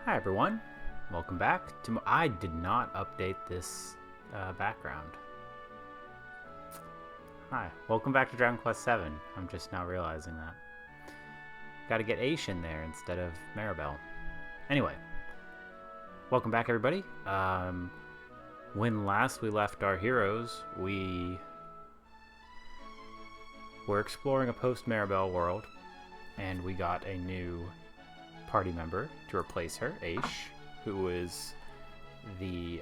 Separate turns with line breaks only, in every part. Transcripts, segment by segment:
Hi everyone, welcome back to. I did not update this background. Hi, welcome back to Dragon Quest VII. I'm just now realizing that. Got to get Aish in there instead of Maribel. Anyway, welcome back everybody. When last we left our heroes, we were exploring a post-Maribel world, and we got a new party member to replace her, Aish, who is the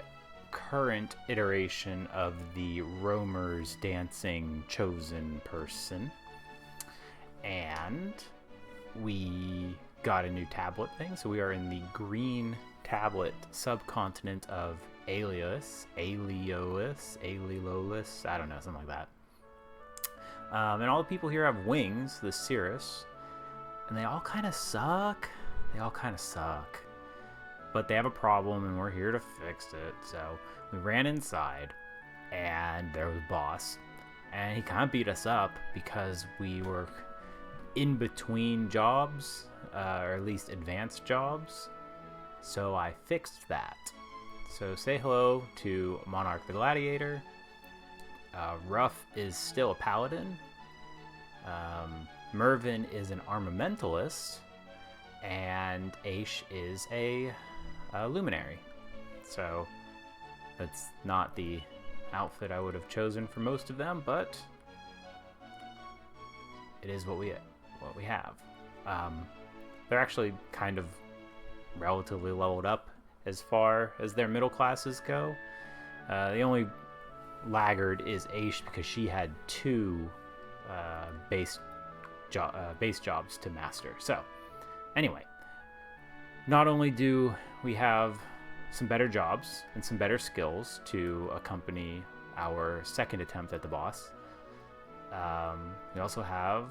current iteration of the roamers dancing chosen person. And we got a new tablet thing, so we are in the green tablet subcontinent of Aeolus, I don't know, something like that. And all the people here have wings, the Cirrus, and they all kind of suck. But they have a problem, and we're here to fix it. So we ran inside, and there was a boss, and he kind of beat us up because we were in between jobs, or at least advanced jobs. So I fixed that. So say hello to Monarch the Gladiator. Ruff is still a paladin. Mervyn is an armamentalist. And Aish is a luminary. So that's not the outfit I would have chosen for most of them, but it is what we have. They're actually kind of relatively leveled up as far as their middle classes go. The only laggard is Aish because she had two base jobs to master. So anyway, not only do we have some better jobs and some better skills to accompany our second attempt at the boss, we also have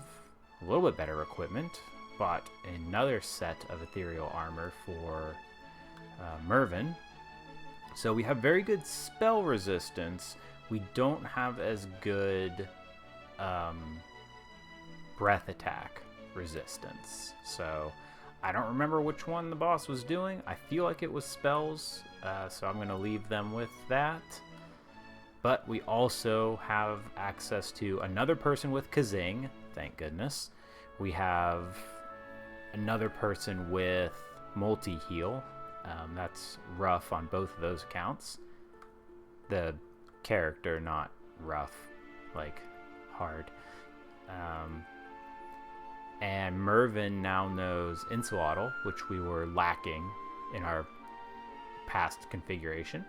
a little bit better equipment. Bought another set of ethereal armor for Mervyn. So we have very good spell resistance. We don't have as good breath attack resistance. So I don't remember which one the boss was doing. I feel like it was spells, so I'm going to leave them with that. But we also have access to another person with Kazing, thank goodness. We have another person with multi-heal. That's rough on both of those accounts. The character, not rough, like hard. And Mervyn now knows Insuatl, which we were lacking in our past configuration.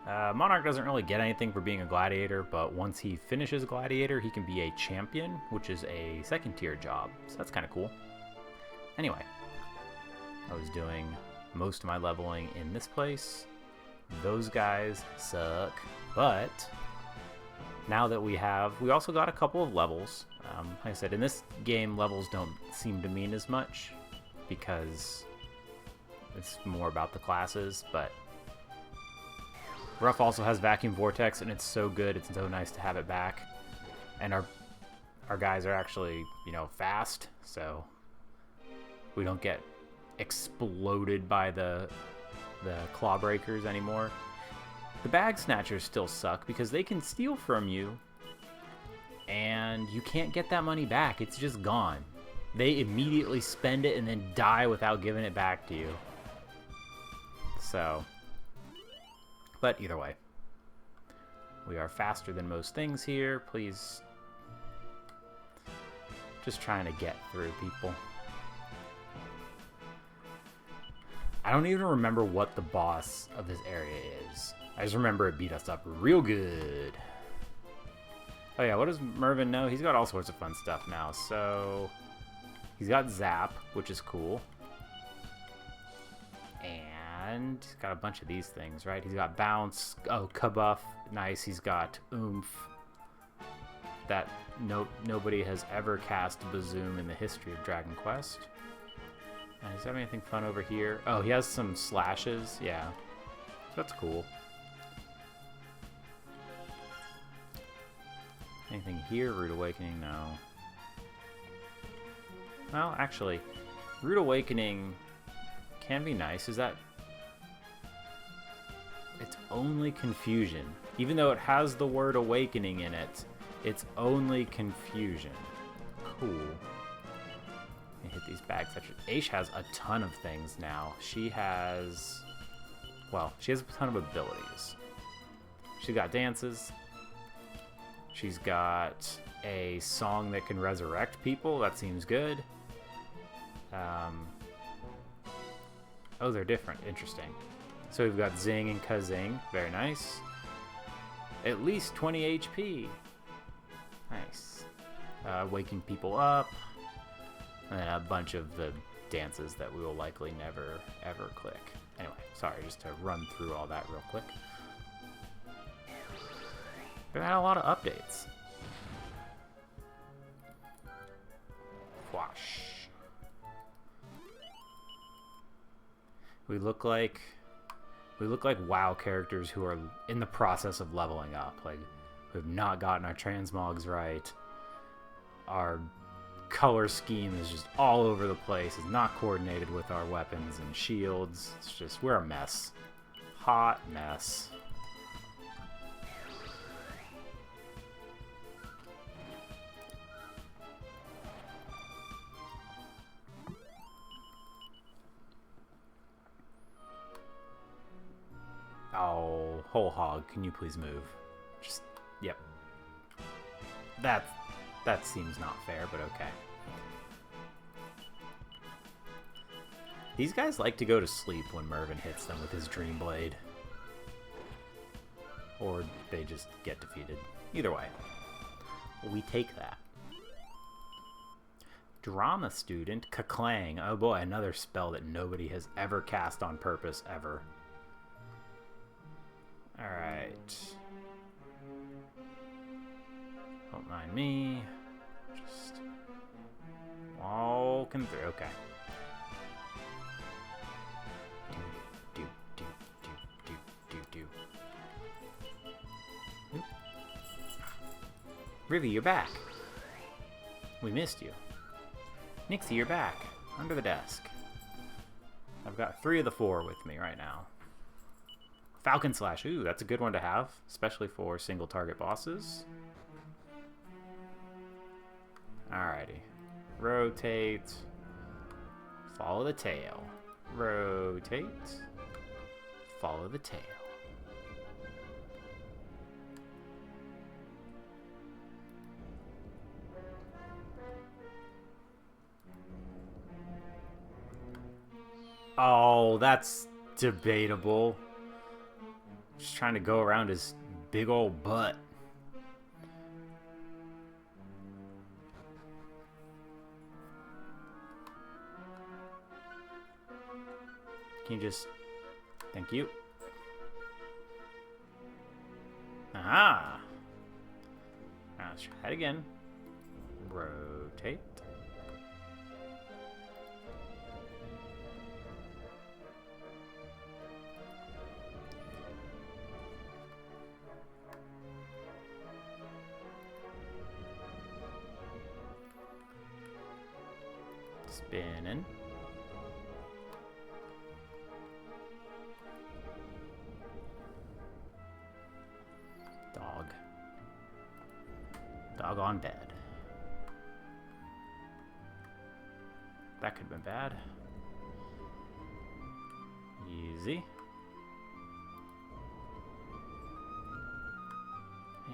Monarch doesn't really get anything for being a gladiator, but once he finishes gladiator, he can be a champion, which is a second tier job. So that's kind of cool. Anyway, I was doing most of my leveling in this place. Those guys suck, but now that we also got a couple of levels. Like I said, in this game, levels don't seem to mean as much because it's more about the classes, but Ruff also has Vacuum Vortex, and it's so good. It's so nice to have it back. And our guys are actually, fast, so we don't get exploded by the claw breakers anymore. The bag snatchers still suck because they can steal from you and you can't get that money back. It's just gone. They immediately spend it and then die without giving it back to you. So, but either way, we are faster than most things here. Please, just trying to get through, people. I don't even remember what the boss of this area is. I just remember it beat us up real good. Oh yeah, what does Mervyn know? He's got all sorts of fun stuff now. So he's got Zap, which is cool. And he's got a bunch of these things, right? He's got Bounce. Oh, Kabuff. Nice. He's got Oomph. That nobody has ever cast Bazoom in the history of Dragon Quest. Does he have anything fun over here? Oh, he has some slashes. Yeah. That's cool. Anything here? Rude Awakening? No. Well, actually, Rude Awakening can be nice is that it's only confusion. Even though it has the word awakening in it, it's only confusion. Cool. Let me hit these bags. Aish has a ton of things now. She has... well, she has a ton of abilities. She's got dances. She's got a song that can resurrect people. That seems good. Oh, they're different. Interesting. So we've got Zing and Kazing. Very nice. At least 20 HP. Nice. Waking people up. And then a bunch of the dances that we will likely never, ever click. Anyway, sorry, just to run through all that real quick. We've had a lot of updates. Wash. We look like WoW characters who are in the process of leveling up. Like, we've not gotten our transmogs right. Our color scheme is just all over the place. It's not coordinated with our weapons and shields. It's just, we're a mess. Hot mess. Oh, whole hog, can you please move? Just, yep. That seems not fair, but okay. These guys like to go to sleep when Mervin hits them with his Dream Blade. Or they just get defeated. Either way. We take that. Drama student, Kaklang. Oh boy, another spell that nobody has ever cast on purpose, ever. Alright. Don't mind me. Just walking through. Okay. Do. Rivy, you're back. We missed you. Nixie, you're back. Under the desk. I've got 3 of the 4 with me right now. Falcon Slash. Ooh, that's a good one to have, especially for single target bosses. Alrighty. Rotate. Follow the tail. Rotate. Follow the tail. Oh, that's debatable. Just trying to go around his big old butt. Can you just... Thank you. Aha! Now let's try it again. Rotate. Spinning. Dog. Dog on bed. That could have been bad. Easy.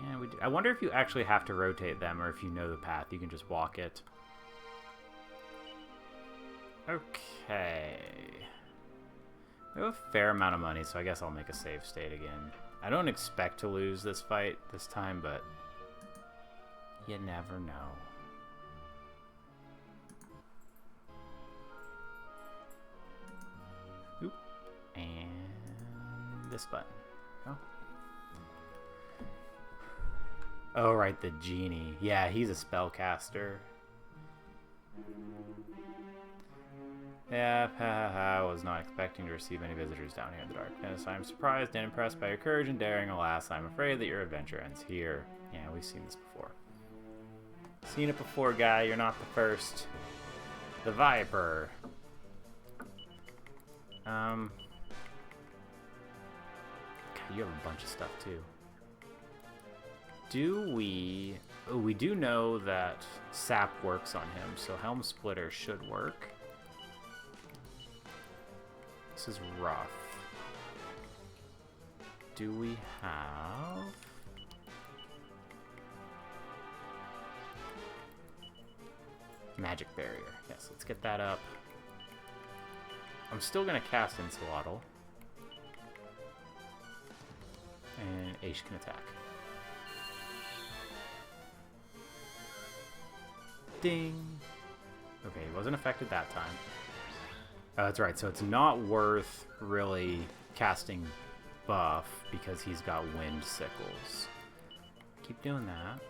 And I wonder if you actually have to rotate them, or if you know the path, you can just walk it. Okay. We have a fair amount of money, so I guess I'll make a save state again. I don't expect to lose this fight this time, but you never know. Oop. And this button. Oh. Oh, right, the genie. Yeah, he's a spellcaster. Yeah, I was not expecting to receive any visitors down here in the darkness. I am surprised and impressed by your courage and daring. Alas, I am afraid that your adventure ends here. Yeah, we've seen this before. Seen it before, guy. You're not the first. The Viper. God, you have a bunch of stuff too. Do we... Oh, we do know that sap works on him, so Helm Splitter should work. This is rough. Do we have... Magic Barrier. Yes, let's get that up. I'm still going to cast Insulatl. And Aish can attack. Ding! Okay, he wasn't affected that time. Oh, that's right, so it's not worth really casting buff because he's got Wind Sickles. Keep doing that.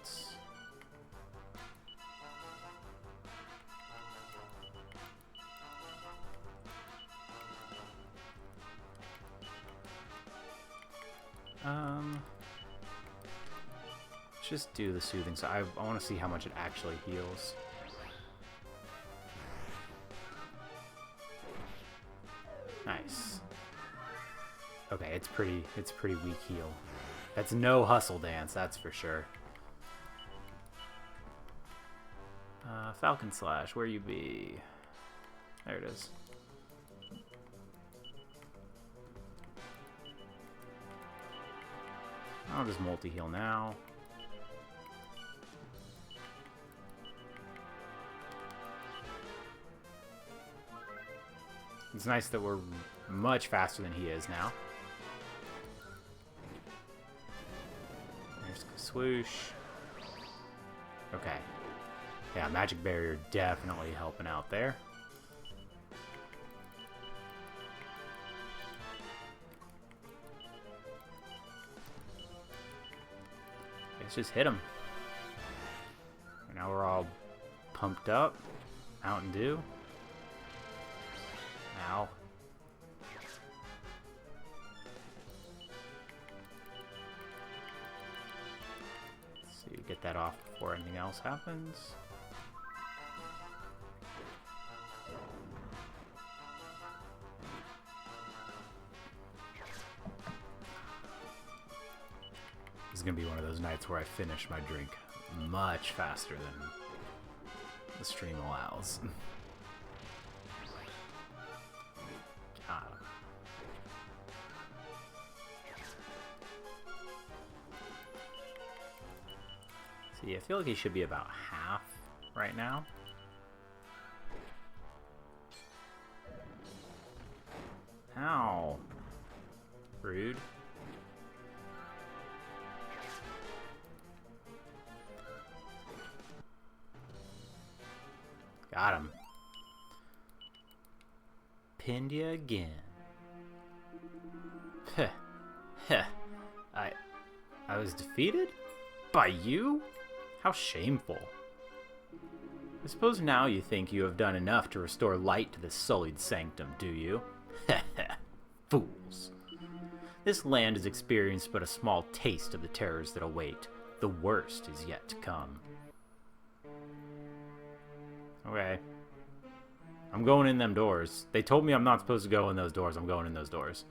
Let's just do the soothing. So I want to see how much it actually heals. Nice. Okay, it's pretty weak heal. That's no hustle dance, that's for sure. Falcon Slash, where you be? There it is. I'll just multi-heal now. It's nice that we're much faster than he is now. There's swoosh. Okay. Yeah, Magic Barrier definitely helping out there. Let's just hit him. Now we're all pumped up. Mountain Dew. Ow. Let's see, get that off before anything else happens. This is going to be one of those nights where I finish my drink much faster than the stream allows. See, I feel like he should be about half right now. Ow. Rude. Got him. Pinned you again. Heh. Heh. I was defeated? By you? How shameful. I suppose now you think you have done enough to restore light to this sullied sanctum, do you? Heh. Fools. This land has experienced but a small taste of the terrors that await. The worst is yet to come. Okay. I'm going in them doors. They told me I'm not supposed to go in those doors. I'm going in those doors.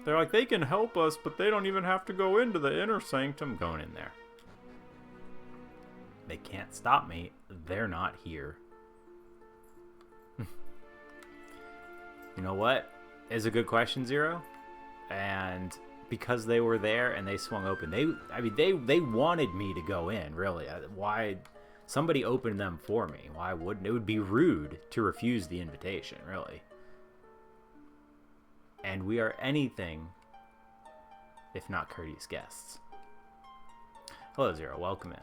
They're like, they can help us, but they don't even have to go into the inner sanctum. I'm going in there. They can't stop me. They're not here. You know what? Is a good question, Zero. And because they were there and they swung open, they wanted me to go in, really. Why? Somebody opened them for me. Why wouldn't? It would be rude to refuse the invitation, really. And we are anything if not courteous guests. Hello, Zero. Welcome in.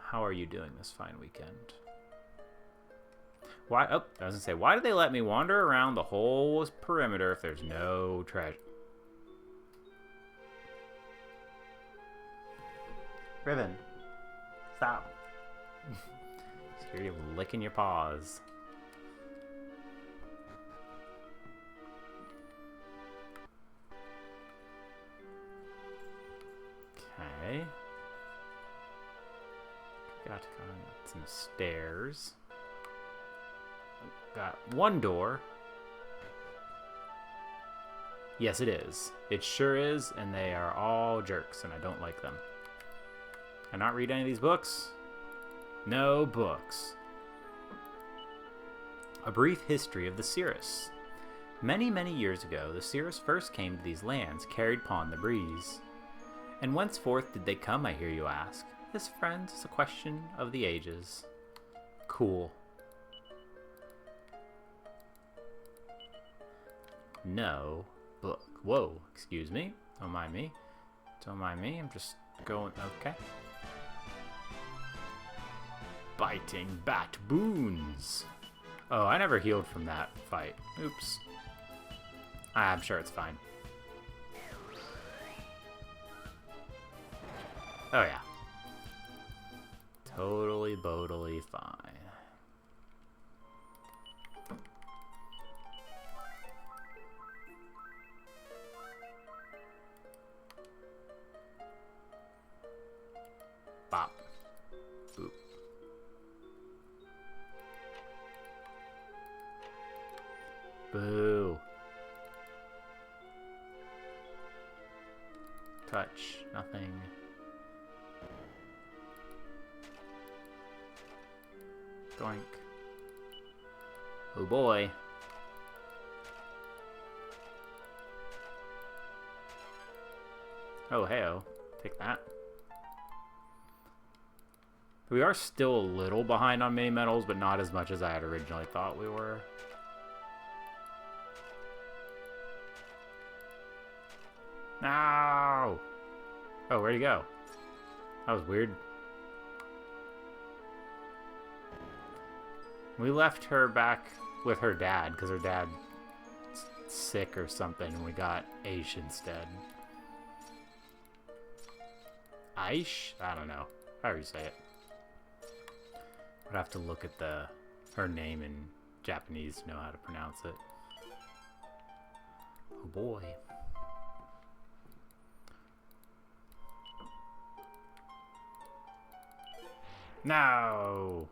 How are you doing this fine weekend? Why? Oh, I was gonna say, why did they let me wander around the whole perimeter if there's no treasure? Ribbon, stop. Just hear you licking your paws. Okay. Got some stairs. Got one door. Yes, it is. It sure is, and they are all jerks, and I don't like them. Can I not read any of these books? No books. A brief history of the Cirrus. Many, many years ago, the Cirrus first came to these lands, carried upon the breeze. And whenceforth did they come, I hear you ask? This, friends, is a question of the ages. Cool. No book. Whoa, excuse me. Don't mind me. Don't mind me. I'm just going. Okay. Biting bat boons. Oh, I never healed from that fight. Oops. I'm sure it's fine. Oh, yeah. Totally, bodily fine. Bop. Boop. Boo. Touch. Nothing. Doink. Oh boy. Oh, hey-oh. Take that. We are still a little behind on mini metals, but not as much as I had originally thought we were. No! Oh, where'd he go? That was weird. We left her back with her dad, because her dad's sick or something, and we got Aish instead. Aish? I don't know. However you say it. I'd have to look at her name in Japanese to know how to pronounce it. Oh boy. No!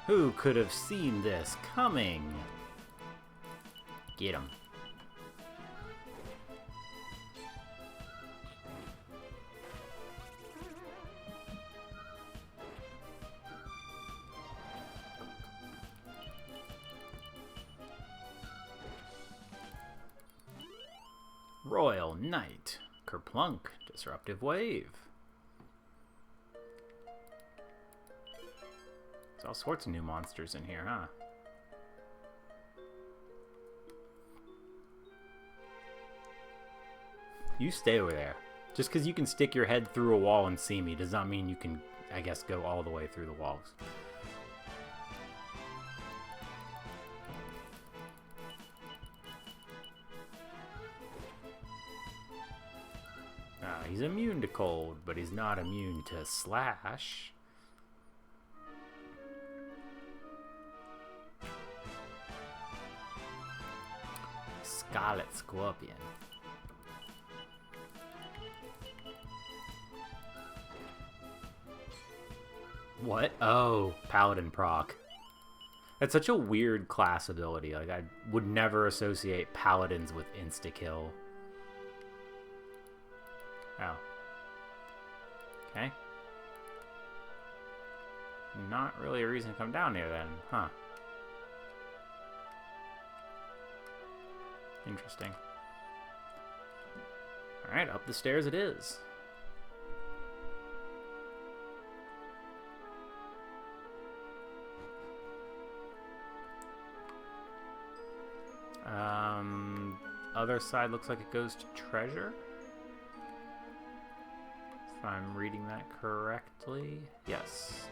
Who could have seen this coming? Get him. Royal Knight. Kerplunk. Disruptive Wave. There's all sorts of new monsters in here, huh? You stay over there. Just because you can stick your head through a wall and see me does not mean you can, I guess, go all the way through the walls. He's immune to cold, but he's not immune to slash. Scarlet Scorpion. What? Oh, Paladin proc. That's such a weird class ability. Like, I would never associate Paladins with insta-kill. Oh. Okay. Not really a reason to come down here then, huh? Interesting. Alright, up the stairs it is. Other side looks like it goes to treasure. If I'm reading that correctly. Yes.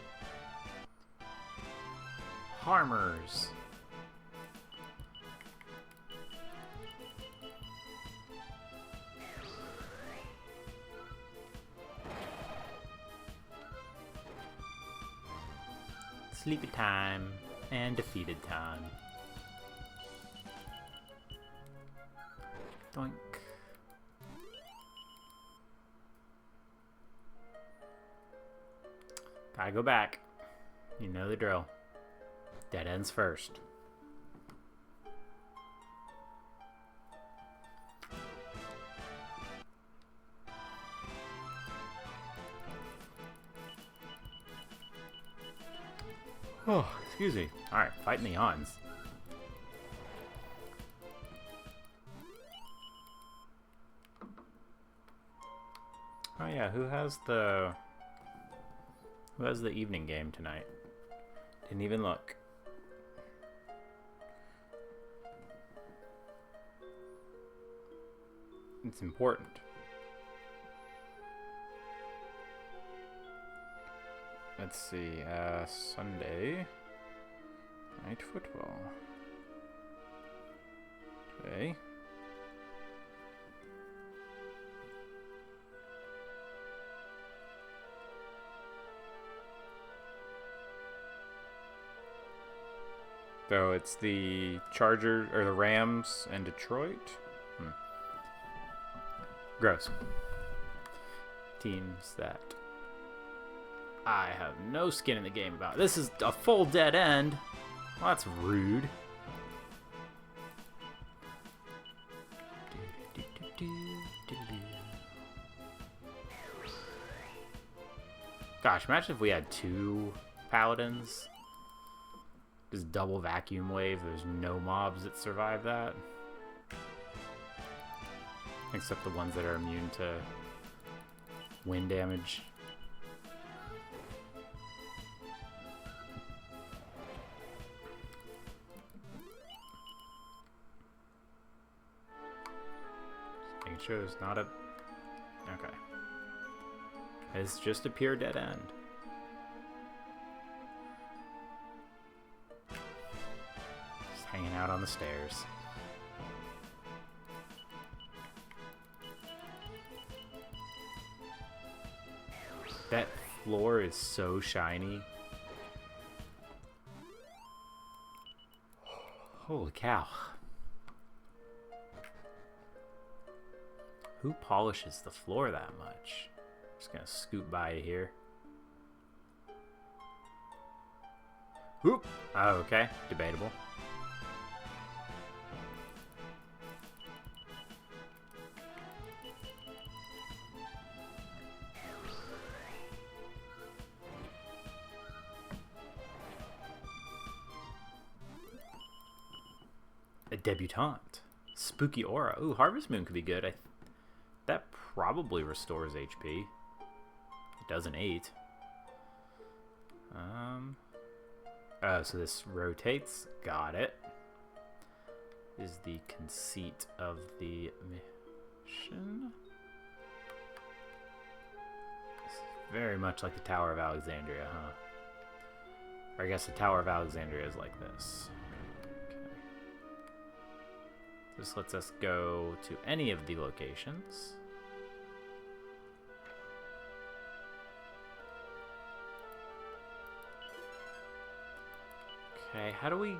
Harmers. Sleepy time and defeated time. Doink. Gotta go back. You know the drill. Dead ends first. Oh, excuse me. Alright, fighting the Ons. Oh yeah, who has the evening game tonight? Didn't even look. It's important. Let's see, Sunday night football. Okay. So it's the Chargers or the Rams and Detroit. Gross. Teams that I have no skin in the game about. This is a full dead end. Well, that's rude. Gosh, imagine if we had 2 paladins. Just double vacuum wave. There's no mobs that survive that. Except the ones that are immune to wind damage. Just making sure there's not a... Okay. It's just a pure dead end. Just hanging out on the stairs. That floor is so shiny. Holy cow. Who polishes the floor that much? Just gonna scoot by you here. Whoop! Oh, okay. Debatable. A debutante. Spooky aura. Ooh, Harvest Moon could be good. That probably restores HP. It does an 8. Oh, so this rotates. Got it. Is the conceit of the mission. It's very much like the Tower of Alexandria, huh? Or I guess the Tower of Alexandria is like this. This lets us go to any of the locations. Okay, how do we...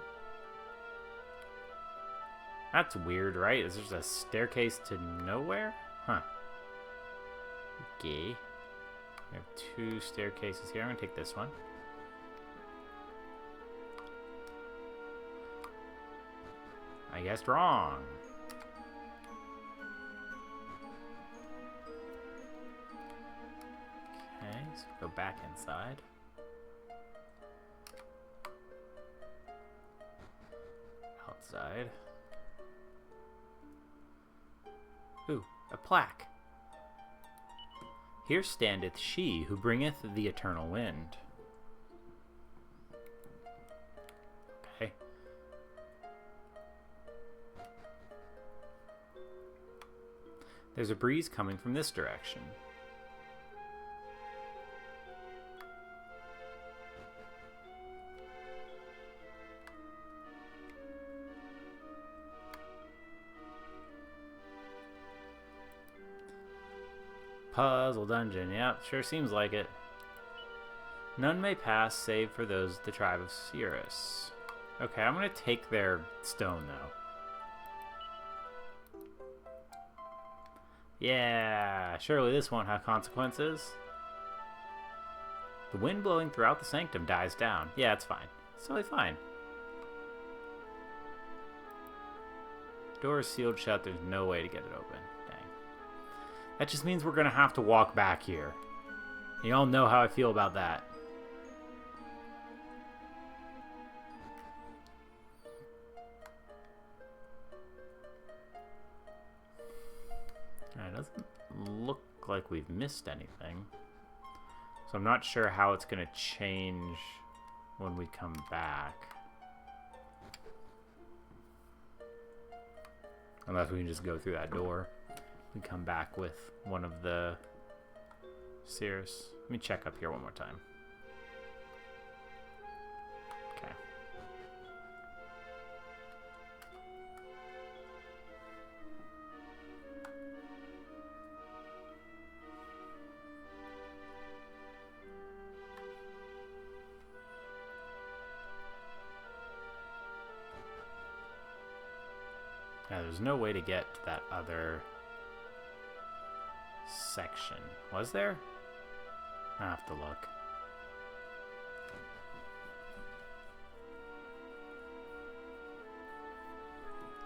That's weird, right? Is there a staircase to nowhere? Huh. Okay. We have 2 staircases here. I'm gonna take this one. I guessed wrong. Okay, so go back inside. Outside. Ooh, a plaque. Here standeth she who bringeth the eternal wind. Okay. There's a breeze coming from this direction. Puzzle dungeon, yep, sure seems like it. None may pass save for those of the tribe of Cirrus. Okay, I'm gonna take their stone though. Yeah, surely this won't have consequences. The wind blowing throughout the sanctum dies down. Yeah, it's fine. It's totally fine. Door is sealed shut. There's no way to get it open. Dang. That just means we're going to have to walk back here. You all know how I feel about that. It doesn't look like we've missed anything. So I'm not sure how it's going to change when we come back. Unless we can just go through that door. We come back with one of the Sears. Let me check up here one more time. Okay. Yeah, there's no way to get to that other section. Was there? I have to look.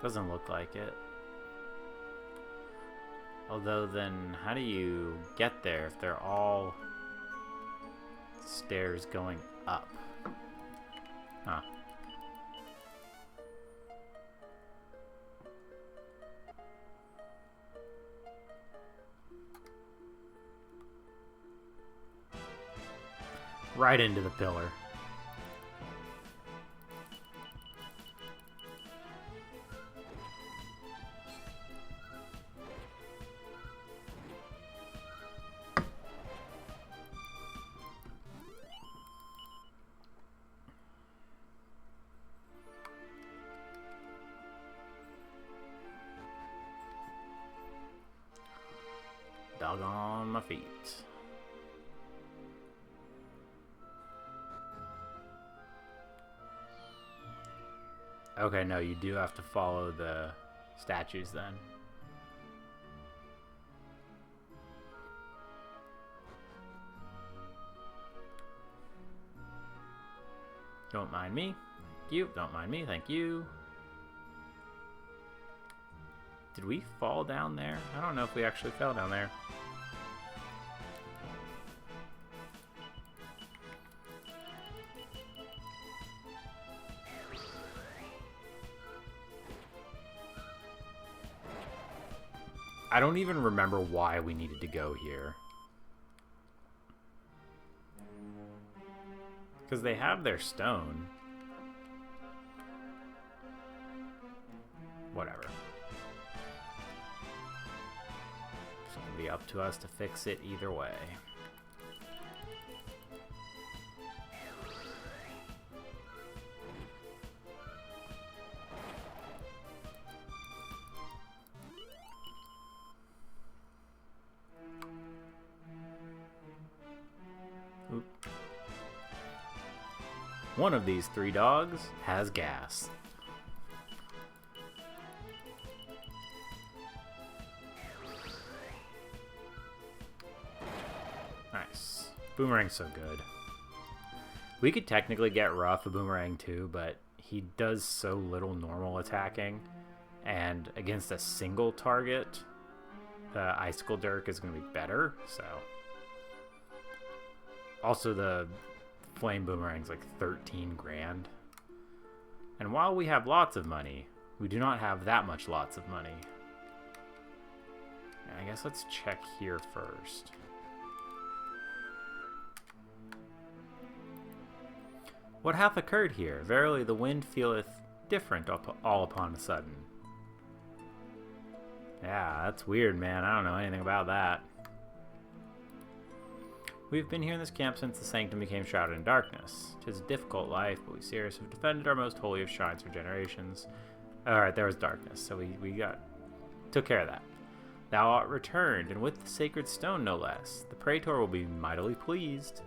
Doesn't look like it. Although then, how do you get there if they're all stairs going up? Huh. Right into the pillar. Dog on my feet. Okay, no, you do have to follow the statues then. Don't mind me. Thank you. Don't mind me. Thank you. Did we fall down there? I don't know if we actually fell down there. I don't even remember why we needed to go here. Because they have their stone. Whatever. It's going to be up to us to fix it either way. One of these 3 dogs has gas. Nice. Boomerang's so good. We could technically get Ruff a boomerang too, but he does so little normal attacking. And against a single target, the Icicle Dirk is going to be better, so. Also, the Flame Boomerang's like 13 grand. And while we have lots of money, we do not have that much lots of money. I guess let's check here first. What hath occurred here? Verily the wind feeleth different all upon a sudden. Yeah, that's weird, man. I don't know anything about that. We've been here in this camp since the sanctum became shrouded in darkness. 'Tis a difficult life, but we serious have defended our most holy of shrines for generations. Alright, there was darkness, so we took care of that. Thou art returned, and with the sacred stone no less. The Praetor will be mightily pleased.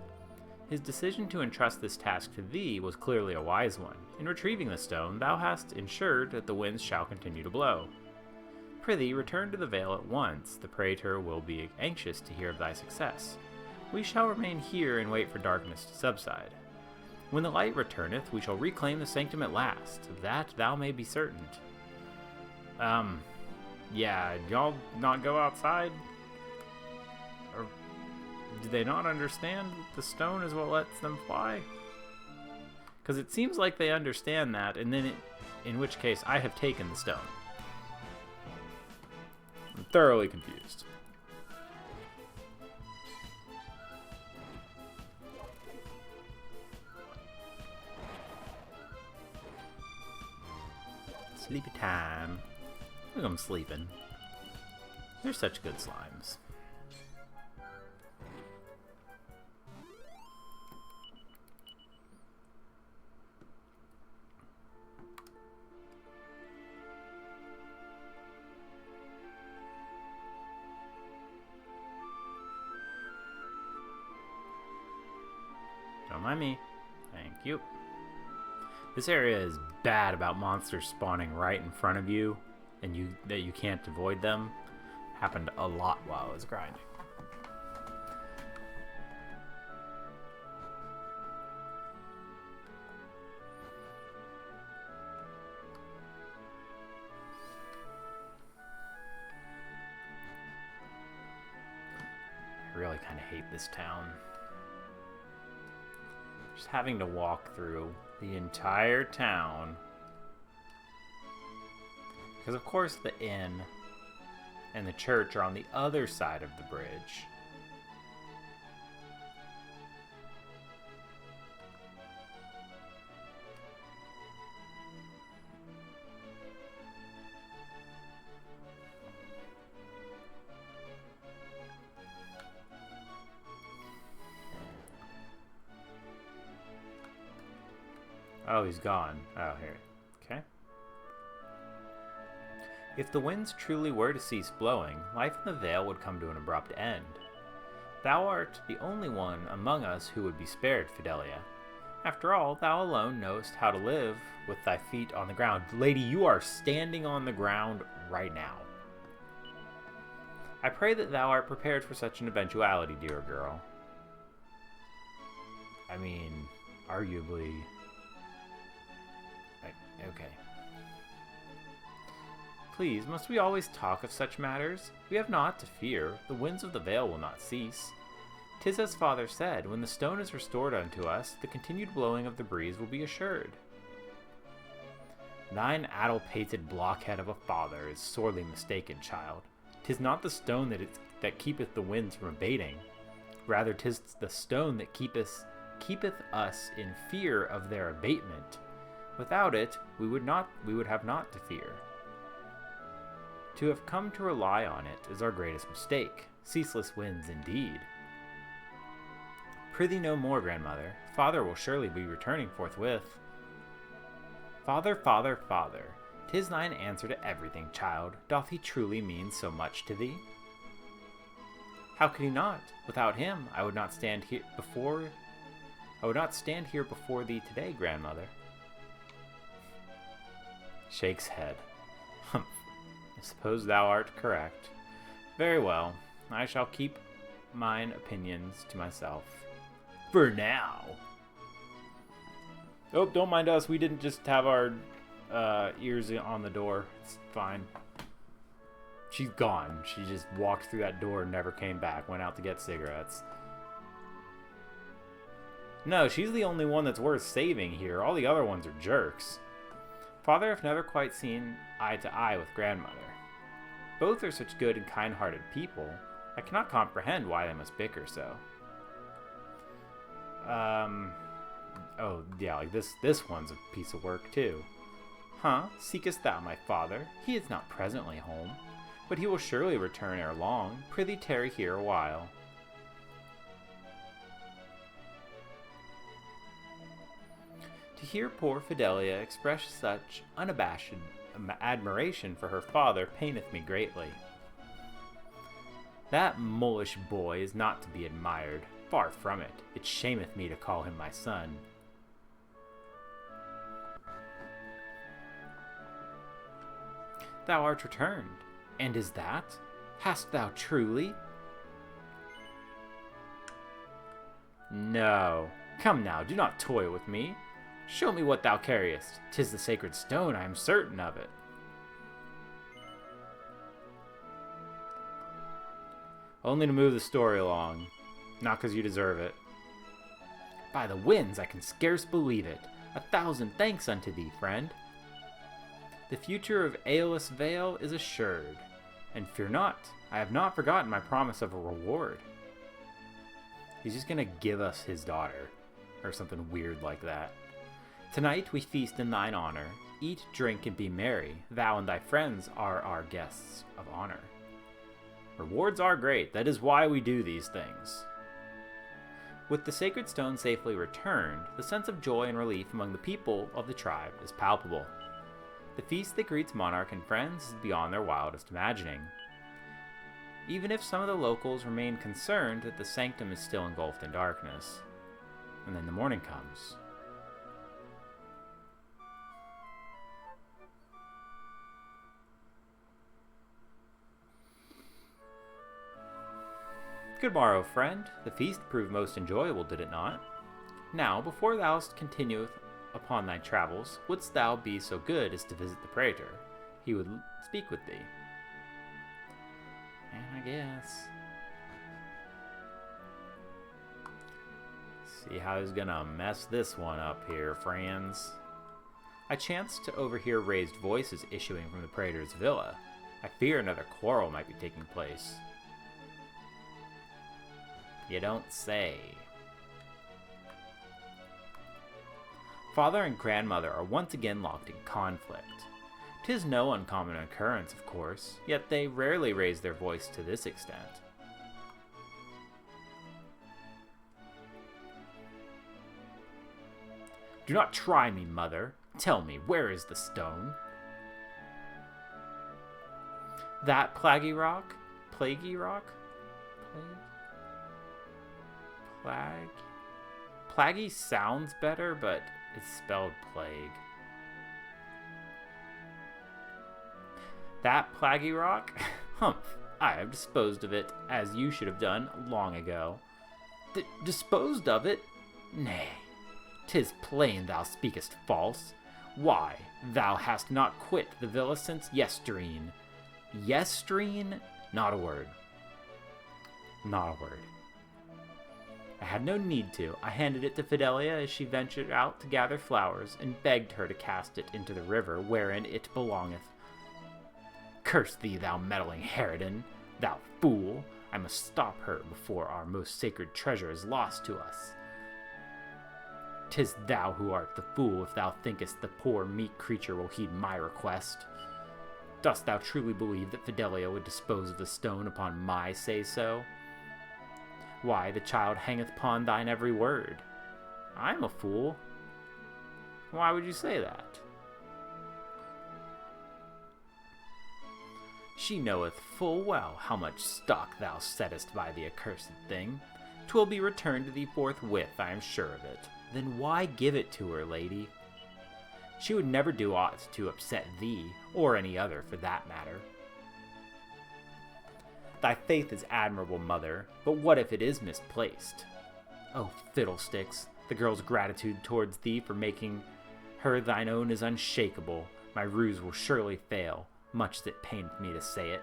His decision to entrust this task to thee was clearly a wise one. In retrieving the stone, thou hast ensured that the winds shall continue to blow. Prithee, return to the Vale at once. The Praetor will be anxious to hear of thy success. We shall remain here and wait for darkness to subside. When the light returneth, we shall reclaim the sanctum at last. Of that thou may be certain. Yeah, y'all not go outside? Or do they not understand that the stone is what lets them fly? Because it seems like they understand that, and then in which case I have taken the stone. I'm thoroughly confused. Sleepy time. Look, I'm sleeping. They're such good slimes. Don't mind me. Thank you. This area is bad about monsters spawning right in front of you, and you can't avoid them. Happened a lot while I was grinding. I really kind of hate this town. Just having to walk through the entire town. Because of course the inn and the church are on the other side of the bridge. Oh, he's gone. Oh, here. Okay. If the winds truly were to cease blowing, life in the Vale would come to an abrupt end. Thou art the only one among us who would be spared, Fidelia. After all, thou alone knowest how to live with thy feet on the ground. Lady, you are standing on the ground right now. I pray that thou art prepared for such an eventuality, dear girl. I mean, arguably... Okay. Please, must we always talk of such matters? We have naught to fear. The winds of the Vale will not cease. 'Tis as father said, when the stone is restored unto us, the continued blowing of the breeze will be assured. Thine addle-pated blockhead of a father is sorely mistaken, child. 'Tis not the stone that keepeth the winds from abating. Rather, 'tis the stone that keepeth us in fear of their abatement. Without it, we would have naught to fear. To have come to rely on it is our greatest mistake. Ceaseless winds indeed. Prithee no more, grandmother. Father will surely be returning forthwith. Father, father, father, 'tis thine answer to everything, child. Doth he truly mean so much to thee? How could he not? Without him, I would not stand here before thee today, grandmother. Shakes head. Humph. I suppose thou art correct. Very well. I shall keep mine opinions to myself. For now. Oh, don't mind us. We didn't just have our ears on the door. It's fine. She's gone. She just walked through that door and never came back. Went out to get cigarettes. No, she's the only one that's worth saving here. All the other ones are jerks. Father have never quite seen eye to eye with grandmother. Both are such good and kind-hearted people. I cannot comprehend why they must bicker so. Oh, yeah, like this one's a piece of work, too. Huh? Seekest thou my father? He is not presently home, but he will surely return ere long. Prithee tarry here a while. To hear poor Fidelia express such unabashed admiration for her father paineth me greatly. That mulish boy is not to be admired. Far from it. It shameth me to call him my son. Thou art returned. And is that? Hast thou truly? No. Come now, do not toy with me. Show me what thou carriest. 'Tis the sacred stone, I am certain of it. Only to move the story along. Not because you deserve it. By the winds, I can scarce believe it. 1,000 thanks unto thee, friend. The future of Aeolus Vale is assured. And fear not, I have not forgotten my promise of a reward. He's just gonna give us his daughter. Or something weird like that. Tonight we feast in thine honor. Eat, drink, and be merry. Thou and thy friends are our guests of honor. Rewards are great. That is why we do these things. With the sacred stone safely returned, the sense of joy and relief among the people of the tribe is palpable. The feast that greets monarch and friends is beyond their wildest imagining. Even if some of the locals remain concerned that the sanctum is still engulfed in darkness. And then the morning comes. Good morrow, friend. The feast proved most enjoyable, did it not? Now, before thou continueth upon thy travels, wouldst thou be so good as to visit the praetor? He would speak with thee. And I guess. See how he's gonna mess this one up here, friends. I chanced to overhear raised voices issuing from the praetor's villa. I fear another quarrel might be taking place. You don't say. Father and grandmother are once again locked in conflict. 'Tis no uncommon occurrence, of course, yet they rarely raise their voice to this extent. Do not try me, mother. Tell me, where is the stone? That plaguey rock? Plaguey rock? Plaguey sounds better, but it's spelled plague. That plaguey rock? Humph, I have disposed of it, as you should have done long ago. Disposed of it? Nay, 'tis plain thou speakest false. Why, thou hast not quit the villa since yestreen. Yestreen? Not a word. Not a word. I had no need to. I handed it to Fidelia as she ventured out to gather flowers, and begged her to cast it into the river wherein it belongeth. Curse thee, thou meddling harridan! Thou fool! I must stop her before our most sacred treasure is lost to us. 'Tis thou who art the fool if thou thinkest the poor meek creature will heed my request. Dost thou truly believe that Fidelia would dispose of the stone upon my say-so? Why, the child hangeth upon thine every word. I am a fool. Why would you say that? She knoweth full well how much stock thou settest by the accursed thing. 'Twill be returned to thee forthwith, I am sure of it. Then why give it to her, lady? She would never do aught to upset thee, or any other for that matter. Thy faith is admirable, mother, but what if it is misplaced? Oh, fiddlesticks! The girl's gratitude towards thee for making her thine own is unshakable. My ruse will surely fail, much as it paineth me to say it.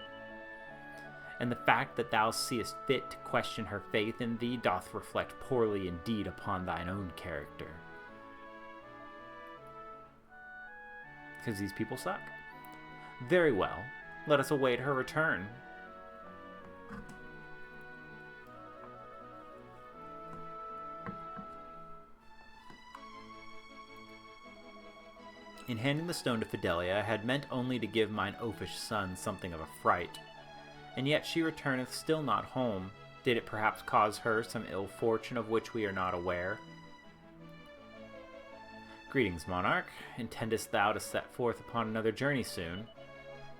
And the fact that thou seest fit to question her faith in thee doth reflect poorly indeed upon thine own character. Because these people suck. Very well, let us await her return. In handing the stone to Fidelia, I had meant only to give mine oafish son something of a fright. And yet she returneth still not home. Did it perhaps cause her some ill fortune of which we are not aware? Greetings, monarch. Intendest thou to set forth upon another journey soon?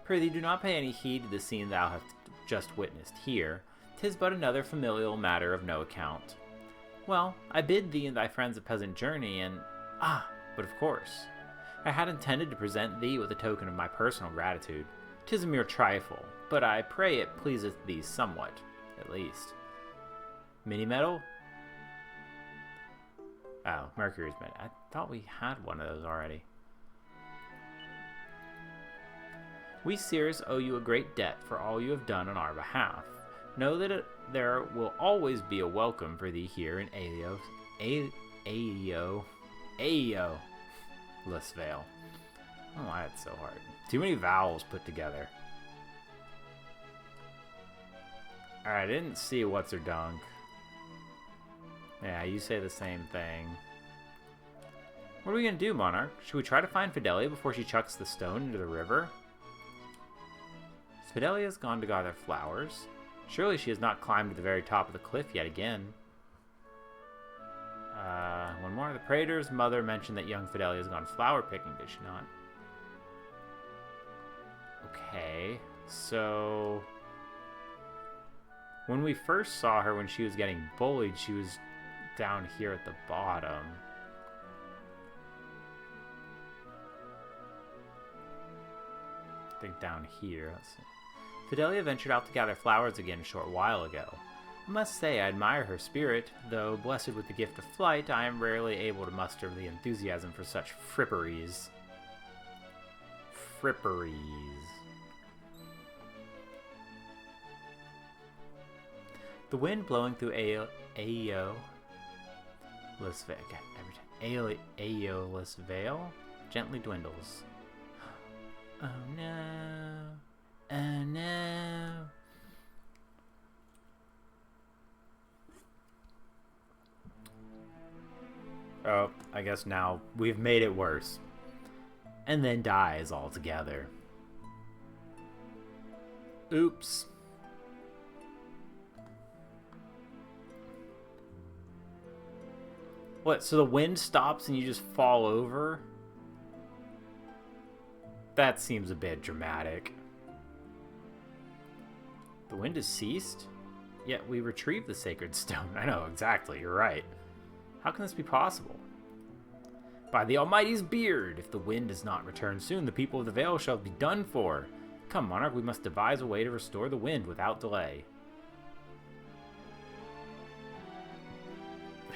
Prithee, do not pay any heed to the scene thou hast just witnessed here. 'Tis but another familial matter of no account. Well, I bid thee and thy friends a pleasant journey, and... but of course... I had intended to present thee with a token of my personal gratitude. 'Tis a mere trifle, but I pray it pleaseth thee somewhat, at least. Mini-medal? Oh, Mercury's medal. I thought we had one of those already. We seers owe you a great debt for all you have done on our behalf. Know that there will always be a welcome for thee here in Aeo Lisvale. I don't know why it's so hard. Too many vowels put together. Alright, I didn't see what's her dunk. Yeah, you say the same thing. What are we gonna do, Monarch? Should we try to find Fidelia before she chucks the stone into the river? Fidelia's gone to gather flowers. Surely she has not climbed to the very top of the cliff yet again. One more. The Praetor's mother mentioned that young Fidelia has gone flower picking, did she not? Okay, so... when we first saw her when she was getting bullied, she was down here at the bottom. I think down here. Let's see. Fidelia ventured out to gather flowers again a short while ago. I must say I admire her spirit, though blessed with the gift of flight, I am rarely able to muster the enthusiasm for such fripperies. Fripperies. The wind blowing through Aeolus Vale gently dwindles. Oh no. Oh no. Oh, I guess now we've made it worse. And then dies altogether. Oops. What, so the wind stops and you just fall over? That seems a bit dramatic. The wind has ceased? Yet we retrieved the sacred stone. I know, exactly, you're right. How can this be possible? By the Almighty's beard! If the wind does not return soon, the people of the Vale shall be done for. Come, Monarch, we must devise a way to restore the wind without delay.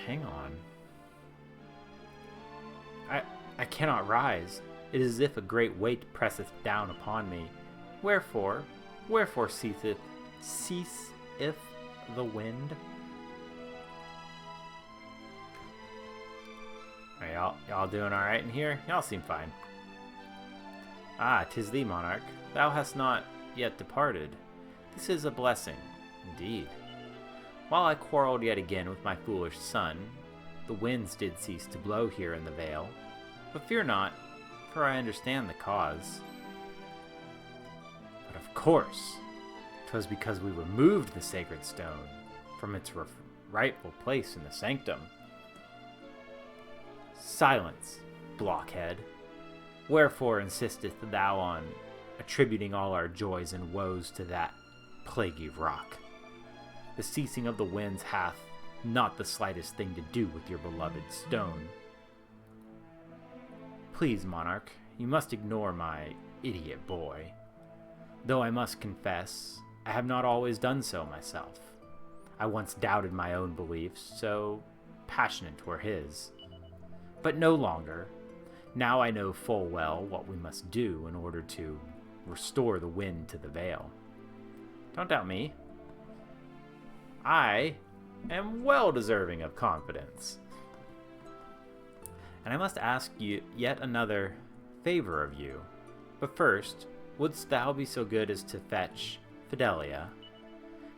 Hang on. I cannot rise. It is as if a great weight presseth down upon me. Wherefore ceaseth the wind? Are y'all doing alright in here? Y'all seem fine. Ah, 'tis thee, Monarch. Thou hast not yet departed. This is a blessing, indeed. While I quarreled yet again with my foolish son, the winds did cease to blow here in the vale. But fear not, for I understand the cause. But of course, 'twas because we removed the sacred stone from its rightful place in the sanctum. Silence, blockhead. Wherefore insisteth thou on attributing all our joys and woes to that plaguey rock? The ceasing of the winds hath not the slightest thing to do with your beloved stone. Please, Monarch, you must ignore my idiot boy. Though I must confess, I have not always done so myself. I once doubted my own beliefs, so passionate were his. But no longer. Now I know full well what we must do in order to restore the wind to the Vale. Don't doubt me. I am well deserving of confidence. And I must ask you yet another favor of you. But first, wouldst thou be so good as to fetch Fidelia?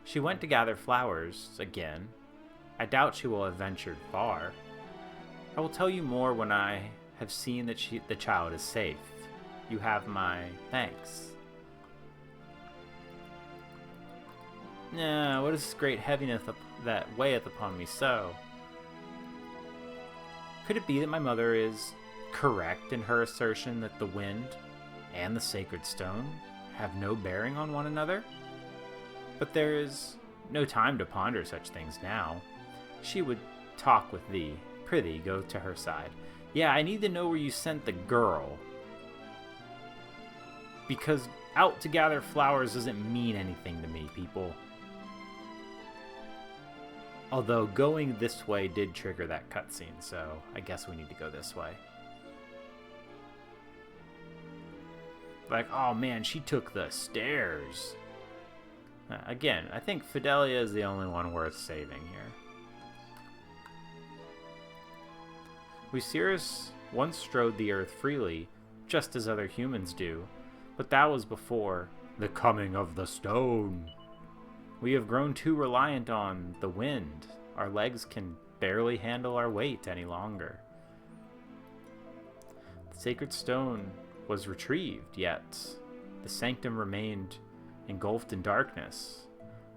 She went to gather flowers again. I doubt she will have ventured far. I will tell you more when I have seen that the child is safe. You have my thanks. What is this great heaviness that weigheth upon me so? Could it be that my mother is correct in her assertion that the wind and the sacred stone have no bearing on one another? But there is no time to ponder such things now. She would talk with thee. Prithee, go to her side. Yeah, I need to know where you sent the girl. Because out to gather flowers doesn't mean anything to me, people. Although going this way did trigger that cutscene, so I guess we need to go this way. Like, oh man, she took the stairs. Again, I think Fidelia is the only one worth saving here. We Cirrus once strode the earth freely, just as other humans do, but that was before the coming of the stone. We have grown too reliant on the wind. Our legs can barely handle our weight any longer. The sacred stone was retrieved, yet the sanctum remained engulfed in darkness.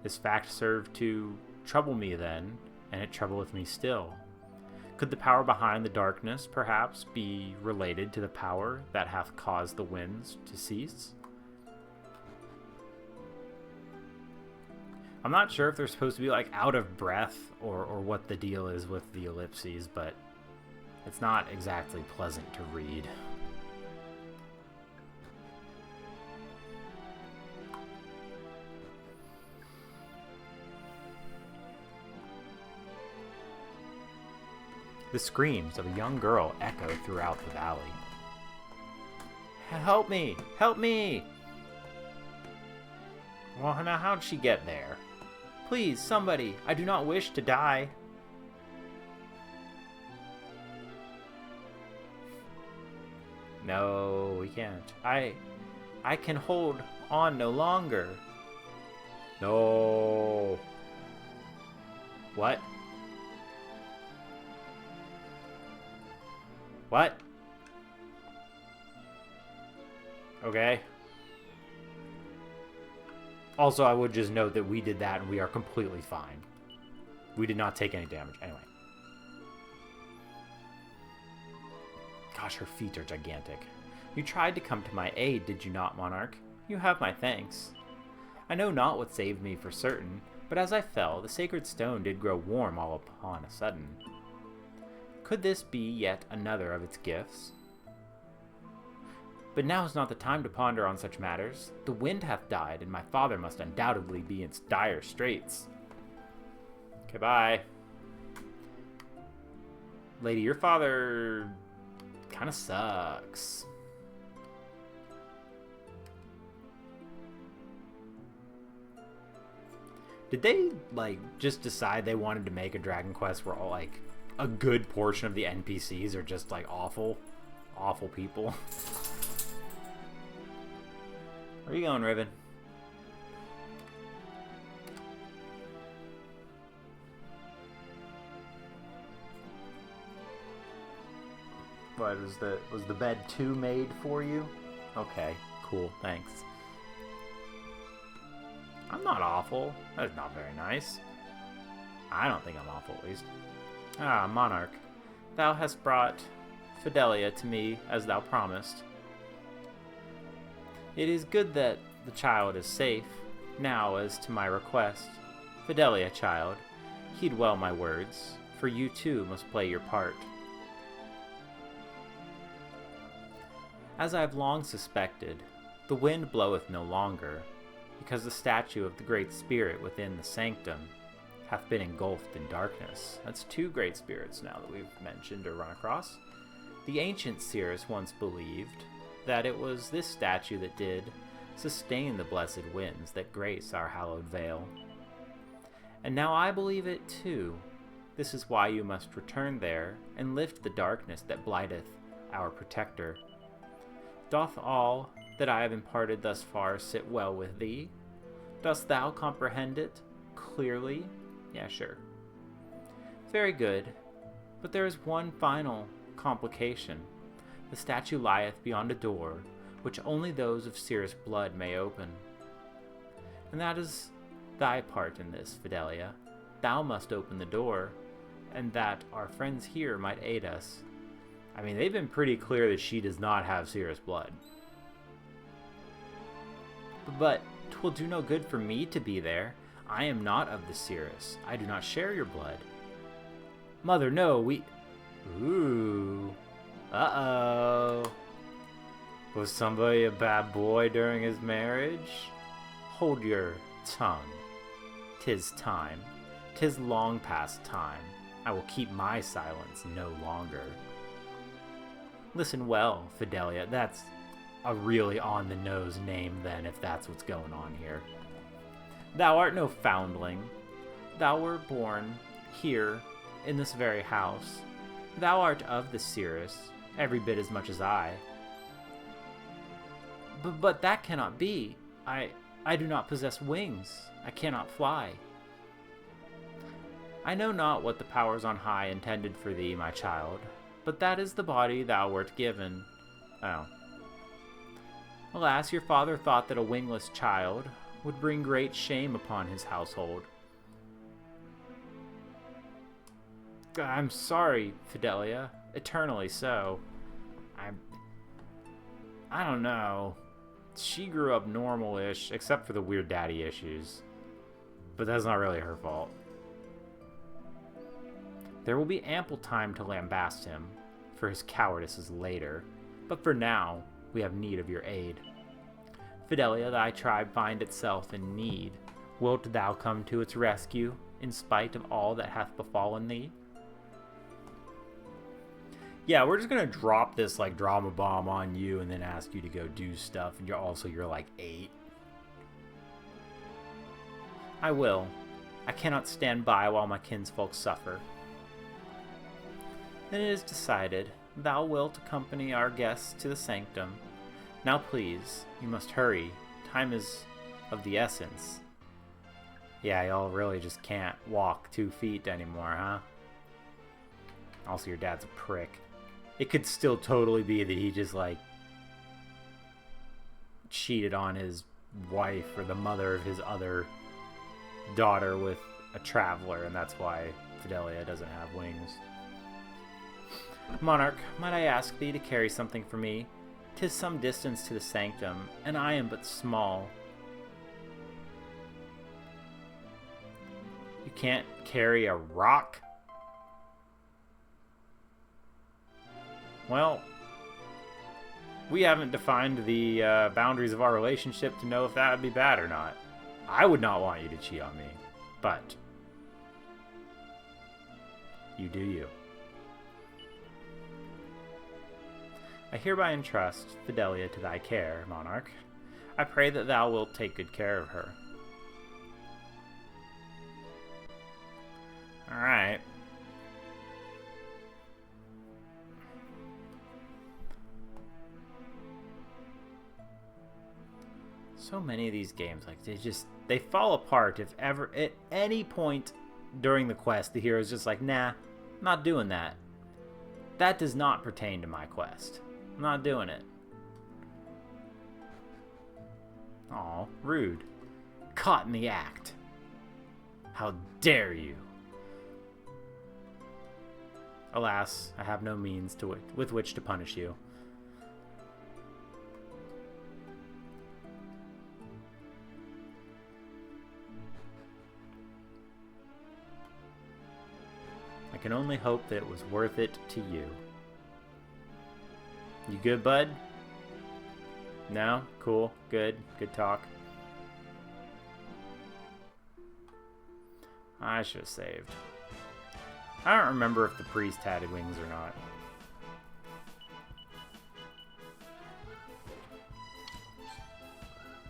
This fact served to trouble me then, and it troubleth me still. Could the power behind the darkness perhaps be related to the power that hath caused the winds to cease? I'm not sure if they're supposed to be like out of breath or what the deal is with the ellipses, but it's not exactly pleasant to read. The screams of a young girl echo throughout the valley. Help me! Help me! Well, now how'd she get there? Please, somebody! I do not wish to die. No, we can't. I can hold on no longer. No. What? What? Okay. Also, I would just note that we did that and we are completely fine. We did not take any damage. Anyway. Gosh, her feet are gigantic. You tried to come to my aid, did you not, Monarch? You have my thanks. I know not what saved me for certain, but as I fell, the sacred stone did grow warm all upon a sudden. Could this be yet another of its gifts? But now is not the time to ponder on such matters. The wind hath died, and my father must undoubtedly be in dire straits. Okay, bye. Lady, your father kind of sucks. Did they, like, just decide they wanted to make a Dragon Quest where all, like, a good portion of the NPCs are just, like, awful people? Where are you going, Riven? What, was the bed too made for you? Okay, cool, thanks. I'm not awful. That's not very nice. I don't think I'm awful, at least. Ah, Monarch, thou hast brought Fidelia to me as thou promised. It is good that the child is safe. Now, as to my request, Fidelia, child, heed well my words, for you too must play your part. As I have long suspected, the wind bloweth no longer, because the statue of the Great Spirit within the sanctum hath been engulfed in darkness. That's two great spirits now that we've mentioned or run across. The ancient Cirrus once believed that it was this statue that did sustain the blessed winds that grace our hallowed vale. And now I believe it too. This is why you must return there and lift the darkness that blighteth our protector. Doth all that I have imparted thus far sit well with thee? Dost thou comprehend it clearly? Yeah, sure. Very good. But there is one final complication. The statue lieth beyond a door, which only those of Cirrus blood may open. And that is thy part in this, Fidelia. Thou must open the door, and that our friends here might aid us. I mean, they've been pretty clear that she does not have Cirrus blood. But 'twill do no good for me to be there. I am not of the Cirrus. I do not share your blood. Mother, no, we... Ooh. Uh-oh. Was somebody a bad boy during his marriage? Hold your tongue. 'Tis time. 'Tis long past time. I will keep my silence no longer. Listen well, Fidelia. That's a really on-the-nose name, then, if that's what's going on here. Thou art no foundling. Thou wert born here in this very house. Thou art of the Cirrus, every bit as much as I. But that cannot be. I do not possess wings. I cannot fly. I know not what the powers on high intended for thee, my child, but that is the body thou wert given. Oh. Alas, your father thought that a wingless child would bring great shame upon his household. I'm sorry, Fidelia. Eternally so. I don't know. She grew up normal-ish, except for the weird daddy issues. But that's not really her fault. There will be ample time to lambaste him for his cowardices later, but for now, we have need of your aid. Fidelia, thy tribe find itself in need. Wilt thou come to its rescue, in spite of all that hath befallen thee? Yeah, we're just gonna drop this, like, drama bomb on you and then ask you to go do stuff, and you're like 8. I will. I cannot stand by while my kinsfolk suffer. Then it is decided. Thou wilt accompany our guests to the sanctum. Now please, you must hurry. Time is of the essence. Yeah, y'all really just can't walk 2 feet anymore, huh? Also, your dad's a prick. It could still totally be that he just, like, cheated on his wife or the mother of his other daughter with a traveler, and that's why Fidelia doesn't have wings. Monarch, might I ask thee to carry something for me? 'Tis some distance to the sanctum, and I am but small. You can't carry a rock? Well, we haven't defined the boundaries of our relationship to know if that would be bad or not. I would not want you to cheat on me, but you do you. I hereby entrust Fidelia to thy care, Monarch. I pray that thou wilt take good care of her. Alright. So many of these games, like, they fall apart if ever, at any point during the quest, the hero's just like, nah, I'm not doing that. That does not pertain to my quest. I'm not doing it. Aw, rude. Caught in the act. How dare you? Alas, I have no means with which to punish you. I can only hope that it was worth it to you. You good, bud? No? Cool. Good. Good talk. I should have saved. I don't remember if the priest had wings or not.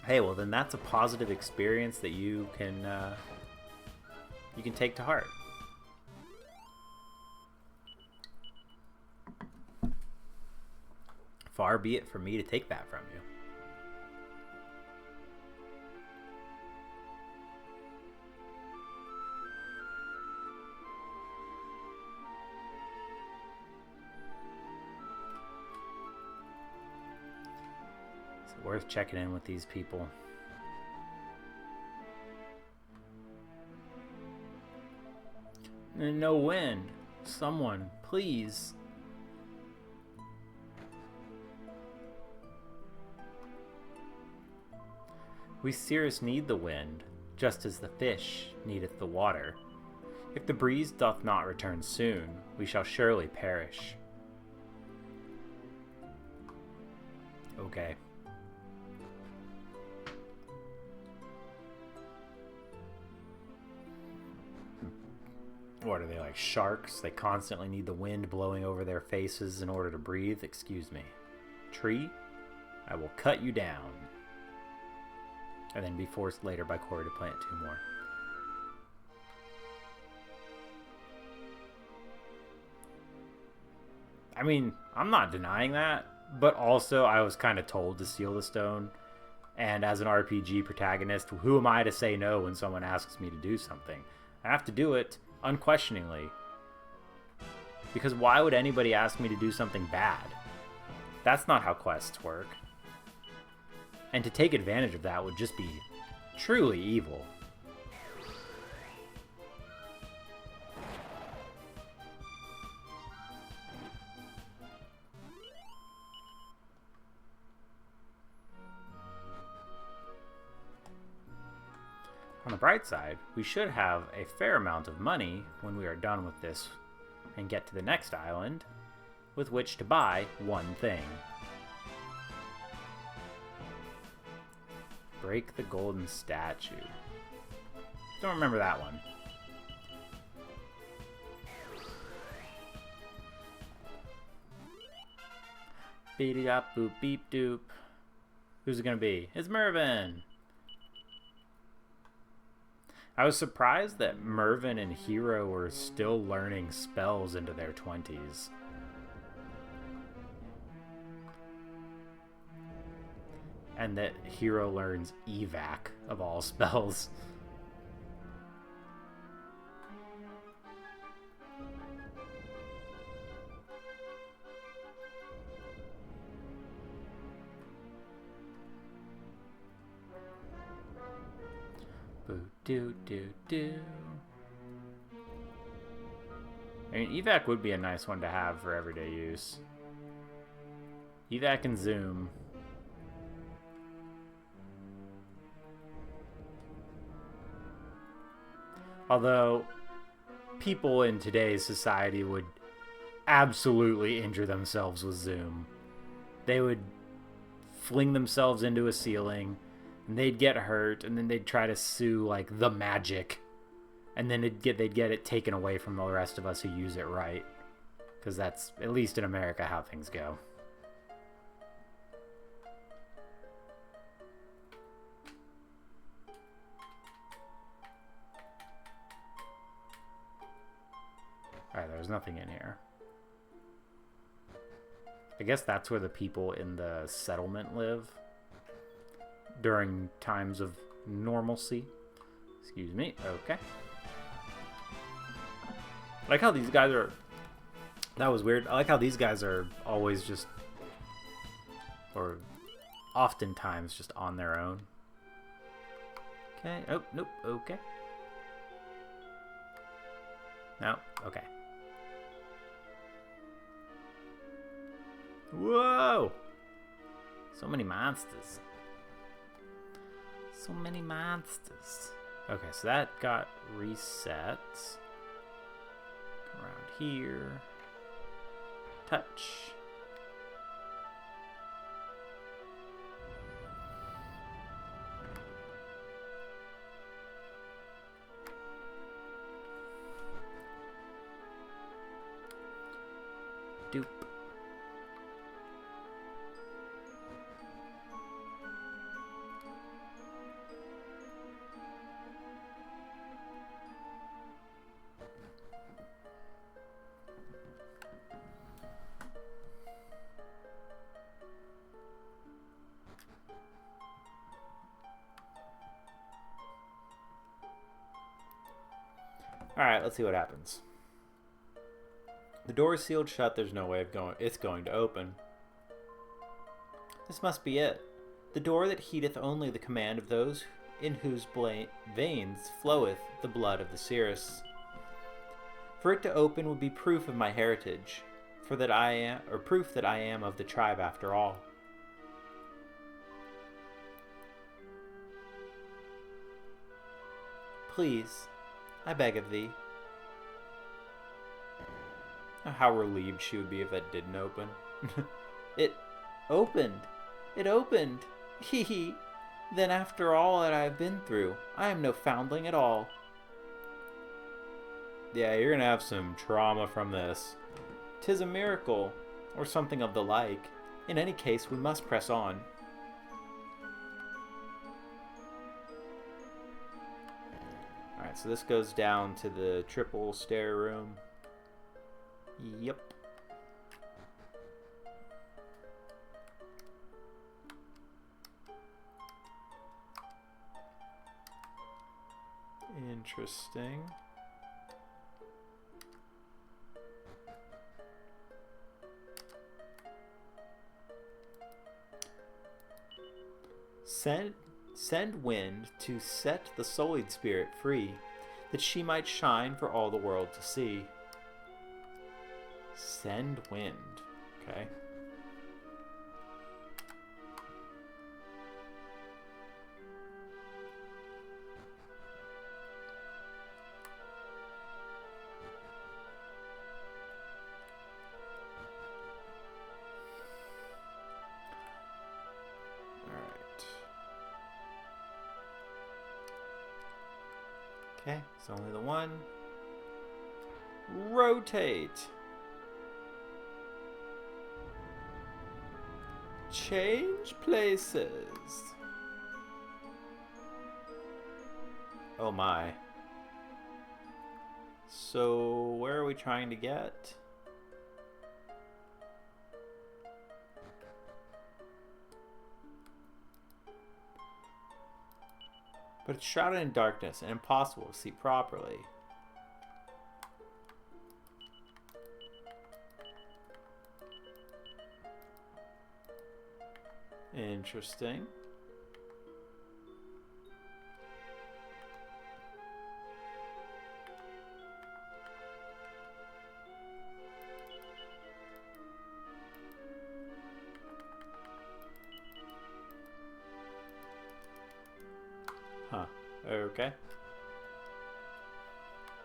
Hey, well then that's a positive experience that you can take to heart. Far be it from me to take that from you. Is it worth checking in with these people? No wind. Someone, please. We Cirrus need the wind, just as the fish needeth the water. If the breeze doth not return soon, we shall surely perish. Okay. What are they, like sharks? They constantly need the wind blowing over their faces in order to breathe? Excuse me. Tree, I will cut you down. and then be forced later by Corey to plant 2 more. I mean, I'm not denying that, but also I was kind of told to seal the stone. And as an RPG protagonist, who am I to say no when someone asks me to do something? I have to do it unquestioningly. Because why would anybody ask me to do something bad? That's not how quests work. And to take advantage of that would just be truly evil. On the bright side, we should have a fair amount of money when we are done with this and get to the next island with which to buy one thing. Break the golden statue. Don't remember that one. Beep-de-dop, boop, beep, doop. Who's it gonna be? It's Mervin! I was surprised that Mervin and Hero were still learning spells into their 20s. And that Hero learns evac of all spells. Boo-doo-doo-doo. I mean, evac would be a nice one to have for everyday use. Evac and zoom. Although, people in today's society would absolutely injure themselves with zoom. They would fling themselves into a ceiling, and they'd get hurt, and then they'd try to sue, like, the magic. And then they'd get it taken away from the rest of us who use it right. Because that's, at least in America, how things go. Alright, there's nothing in here. I guess that's where the people in the settlement live during times of normalcy. Excuse me. Okay. I like how these guys are... That was weird. I like how these guys are always just... Or oftentimes just on their own. Okay. Oh, nope. Okay. No. Okay. Whoa! So many monsters. So many monsters. Okay, so that got reset. Around here. Touch. Doop. Alright, let's see what happens. The door is sealed shut. There's no way of going. It's going to open. This must be it. The door that heedeth only the command of those in whose veins floweth the blood of the Cirrus. For it to open would be proof of my heritage, for that I am, or proof that I am of the tribe after all. Please, I beg of thee. How relieved she would be if that didn't open. It opened. It opened. Hee hee. Then after all that I have been through, I am no foundling at all. Yeah, you're gonna have some trauma from this. 'Tis a miracle, or something of the like. In any case, we must press on. Alright, so this goes down to the triple stair room. Yep. Interesting. Send wind to set the sullied spirit free, that she might shine for all the world to see. Send wind. Okay. Okay, it's only the one. Rotate. Change places. Oh my. So, where are we trying to get? But it's shrouded in darkness and impossible to see properly. Interesting. Huh. Okay.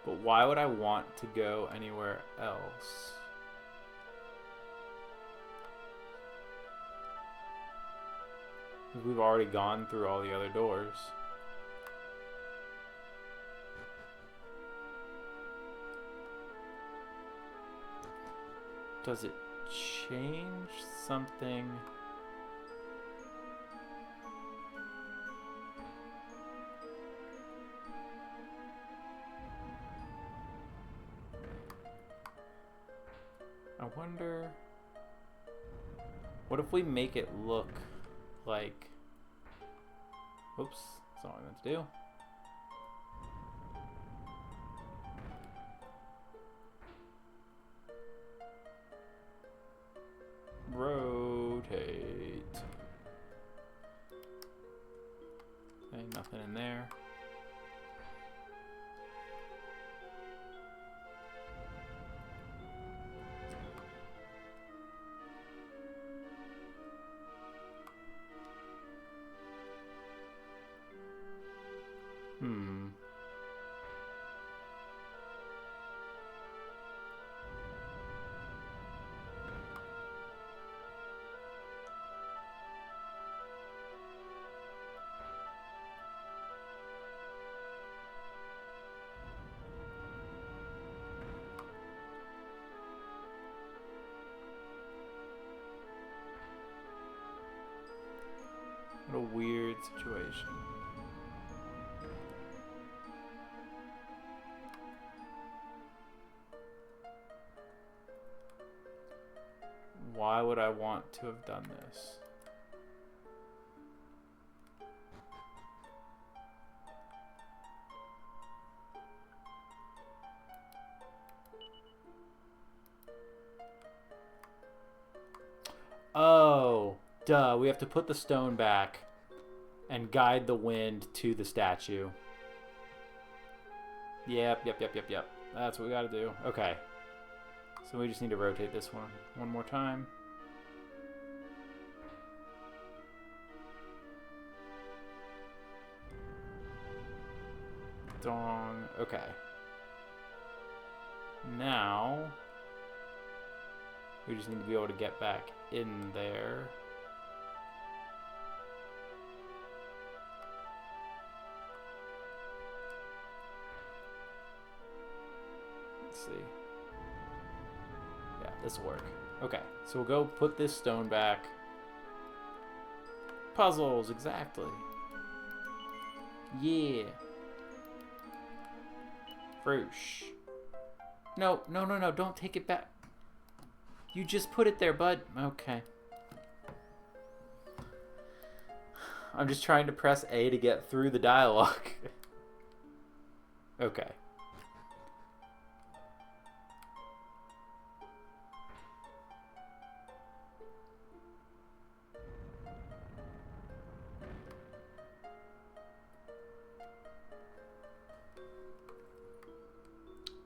But why would I want to go anywhere else? We've already gone through all the other doors. Does it change something? I wonder, what if we make it look like, oops, that's not what I meant to do. Rotate. Okay, nothing in there. What a weird situation. Why would I want to have done this? Oh, duh. We have to put the stone back and guide the wind to the statue. Yep. That's what we gotta do. Okay. So we just need to rotate this one more time. Dong. Okay. Now we just need to be able to get back in there. Let's see. Yeah, this will work. Okay, so we'll go put this stone back. Puzzles, exactly. Yeah. Froosh. No, no, no, no, don't take it back. You just put it there, bud. Okay. I'm just trying to press A to get through the dialogue. Okay.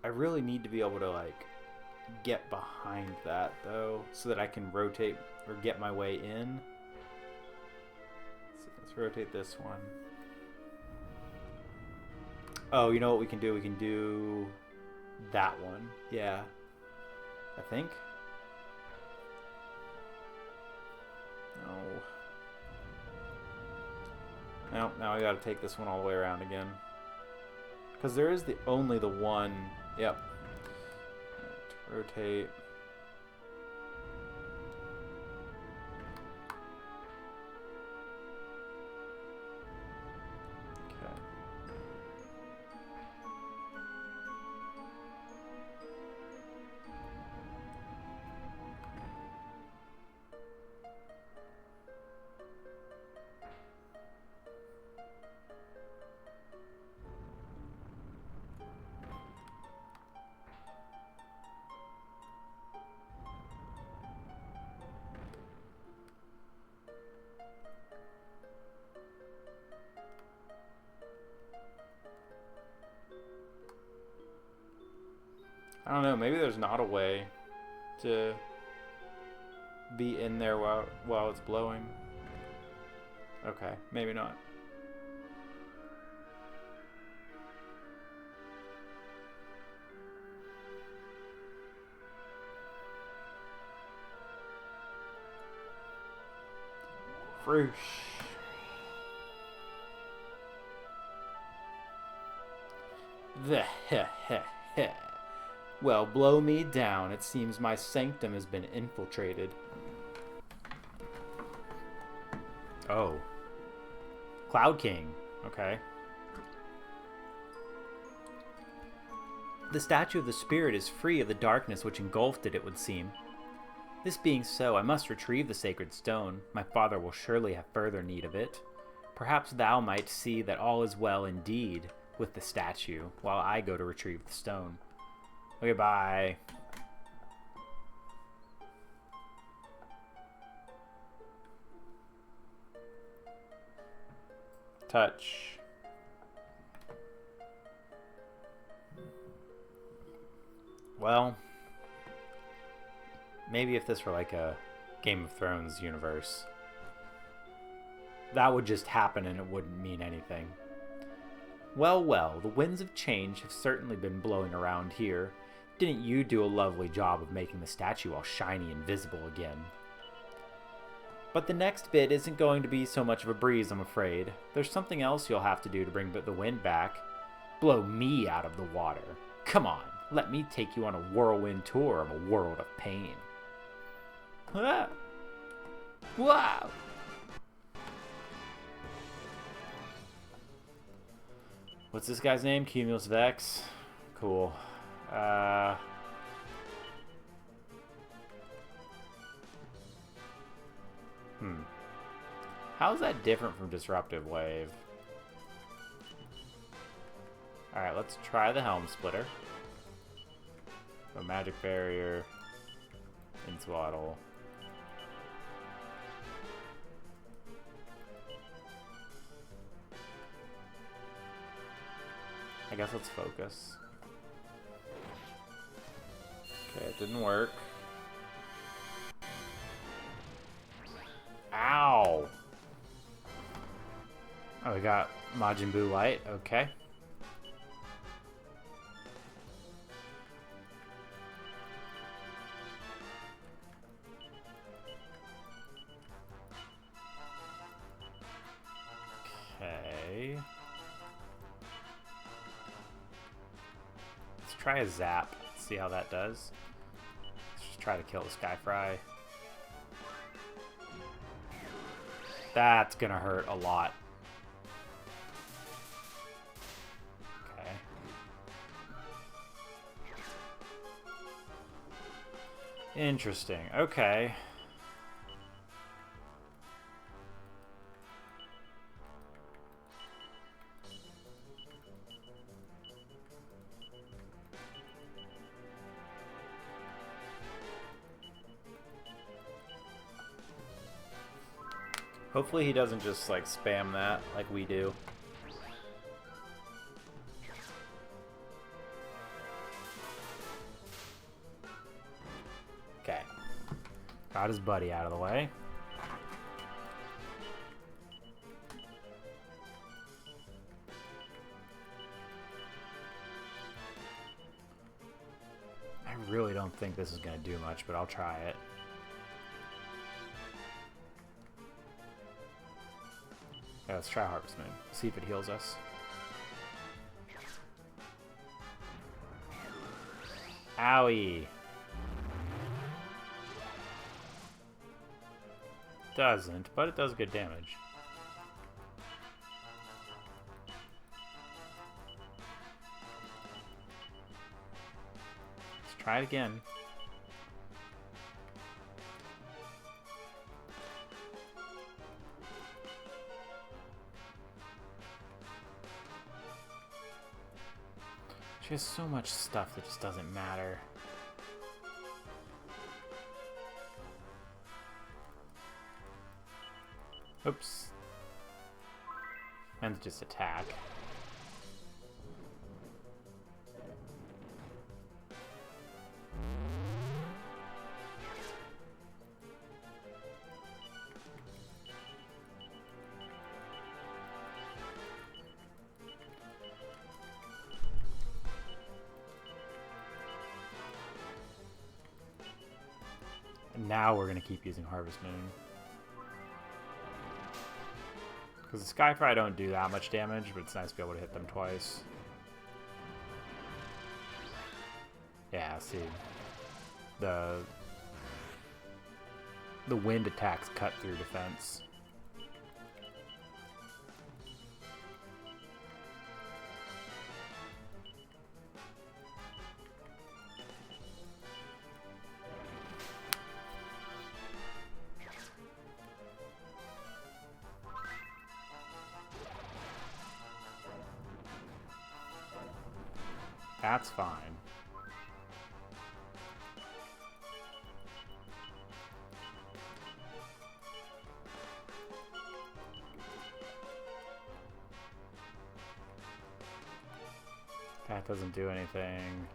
I really need to be able to, like, get behind that, though, so that I can rotate or get my way in. So let's rotate this one. Oh, you know what we can do? We can do that one. Yeah. I think. No. No, now I gotta take this one all the way around again. Because there is only the one. Yep. Rotate. Okay. I don't know, maybe there's not a way to be in there while it's blowing. Okay, maybe not. Froosh. The heh heh heh. Well, blow me down. It seems my sanctum has been infiltrated. Oh. Cloud King. Okay. The statue of the spirit is free of the darkness which engulfed it, it would seem. This being so, I must retrieve the sacred stone. My father will surely have further need of it. Perhaps thou might see that all is well indeed with the statue, while I go to retrieve the stone. Okay, bye. Touch. Well, maybe if this were like a Game of Thrones universe, that would just happen and it wouldn't mean anything. Well, well, the winds of change have certainly been blowing around here. Didn't you do a lovely job of making the statue all shiny and visible again? But the next bit isn't going to be so much of a breeze, I'm afraid. There's something else you'll have to do to bring the wind back. Blow me out of the water. Come on, let me take you on a whirlwind tour of a world of pain. Ah! Wow! What's this guy's name? Cumulus Vex. Cool. How is that different from Disruptive Wave? Alright, let's try the Helm Splitter. So Magic Barrier. Inswaddle. I guess let's focus. Okay, it didn't work. Ow! Oh, we got Majin Buu Light. Okay. Okay. Let's try a Zap. See how that does. Let's just try to kill the Skyfry. That's gonna hurt a lot. Okay. Interesting. Okay. Hopefully he doesn't just like spam that like we do. Okay. Got his buddy out of the way. I really don't think this is going to do much, but I'll try it. Yeah, let's try Harvest Moon. See if it heals us. Owie. Doesn't, but it does good damage. Let's try it again. She has so much stuff that just doesn't matter. Oops. And just attack. And now we're going to keep using Harvest Moon. Because the Skyfire don't do that much damage, but it's nice to be able to hit them twice. Yeah, see. The wind attacks cut through defense. That's fine. That doesn't do anything.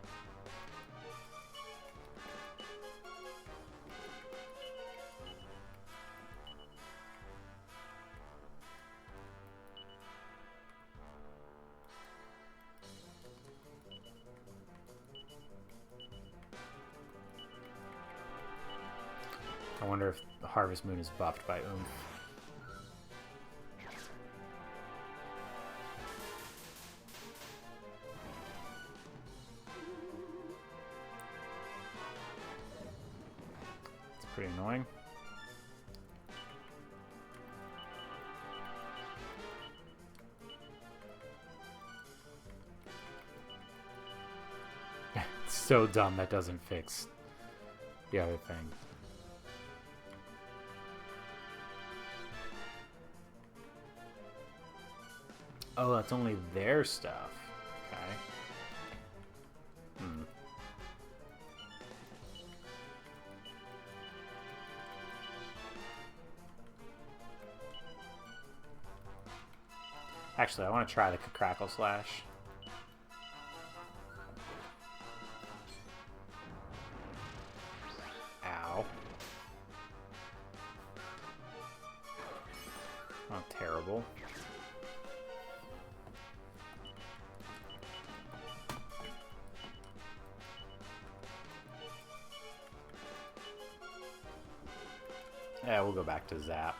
I wonder if the Harvest Moon is buffed by Oomph. It's pretty annoying. It's so dumb that doesn't fix the other thing. Oh, that's only their stuff. Okay. Actually, I want to try the Crackle Slash. Ow. Oh, terrible. Yeah, we'll go back to Zap.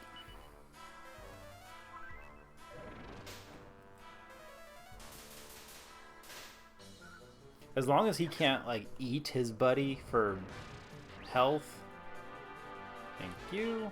As long as he can't, like, eat his buddy for health. Thank you.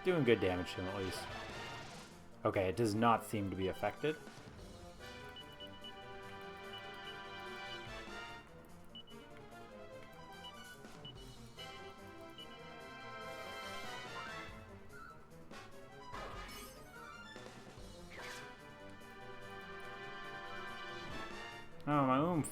Doing good damage to him at least. Okay, it does not seem to be affected. Oh, my oomph.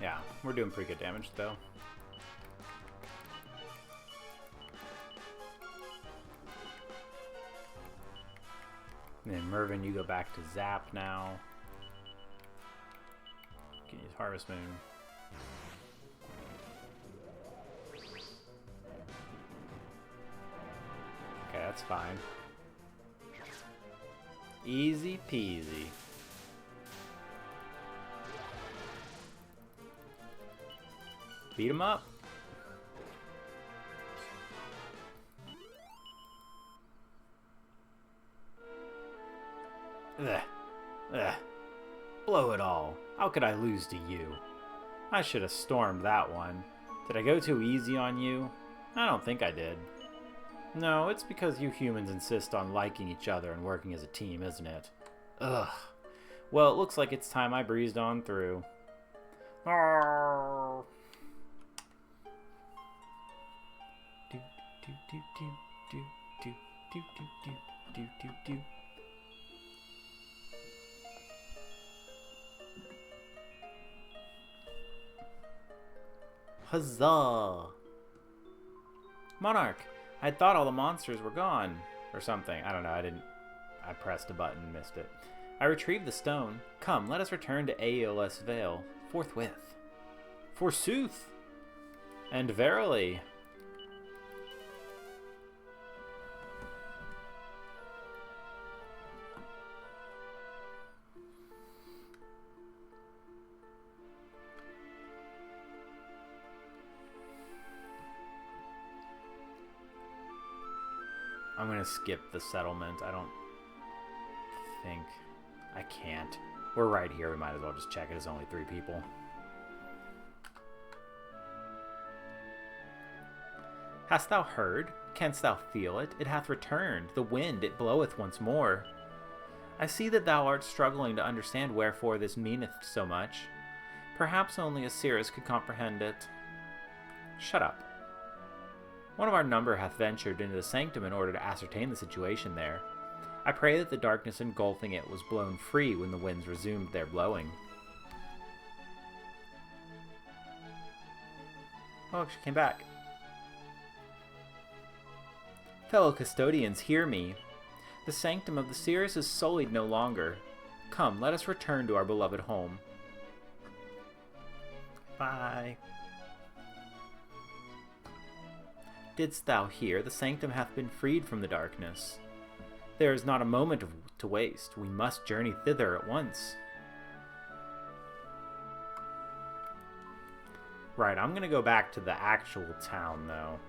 Yeah, we're doing pretty good damage though. And then Mervin, you go back to Zap now. Can use Harvest Moon. Okay, that's fine. Easy peasy. Beat him up. Ugh. Ugh. Blow it all. How could I lose to you? I should have stormed that one. Did I go too easy on you? I don't think I did. No, it's because you humans insist on liking each other and working as a team, isn't it? Ugh. Well, it looks like it's time I breezed on through. Arrgh. Do do do do do do do do do do do. Huzzah! Monarch, I thought all the monsters were gone. Or something. I don't know, I pressed a button and missed it. I retrieved the stone. Come, let us return to Aeolus Vale. Forthwith. Forsooth! And verily. I'm gonna skip the settlement. I don't think I can't. We're right here. We might as well just check it. It's only 3 people. Hast thou heard? Canst thou feel it? It hath returned. The wind, it bloweth once more. I see that thou art struggling to understand wherefore this meaneth so much. Perhaps only a seeress could comprehend it. Shut up. One of our number hath ventured into the sanctum in order to ascertain the situation there. I pray that the darkness engulfing it was blown free when the winds resumed their blowing. Oh, she came back. Fellow custodians, hear me. The sanctum of the seeress is sullied no longer. Come, let us return to our beloved home. Bye. Didst thou hear? The sanctum hath been freed from the darkness. There is not a moment to waste. We must journey thither at once. Right, I'm gonna go back to the actual town, though.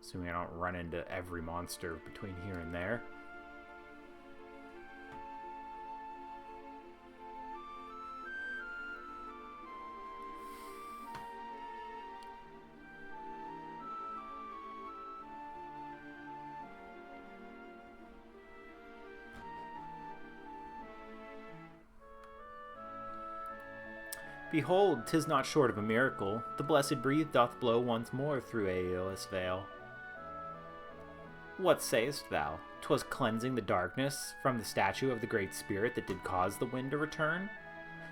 Assuming I don't run into every monster between here and there. Behold, 'tis not short of a miracle. The blessed breeze doth blow once more through Aeolus Vale. What sayest thou? 'Twas cleansing the darkness from the statue of the great spirit that did cause the wind to return?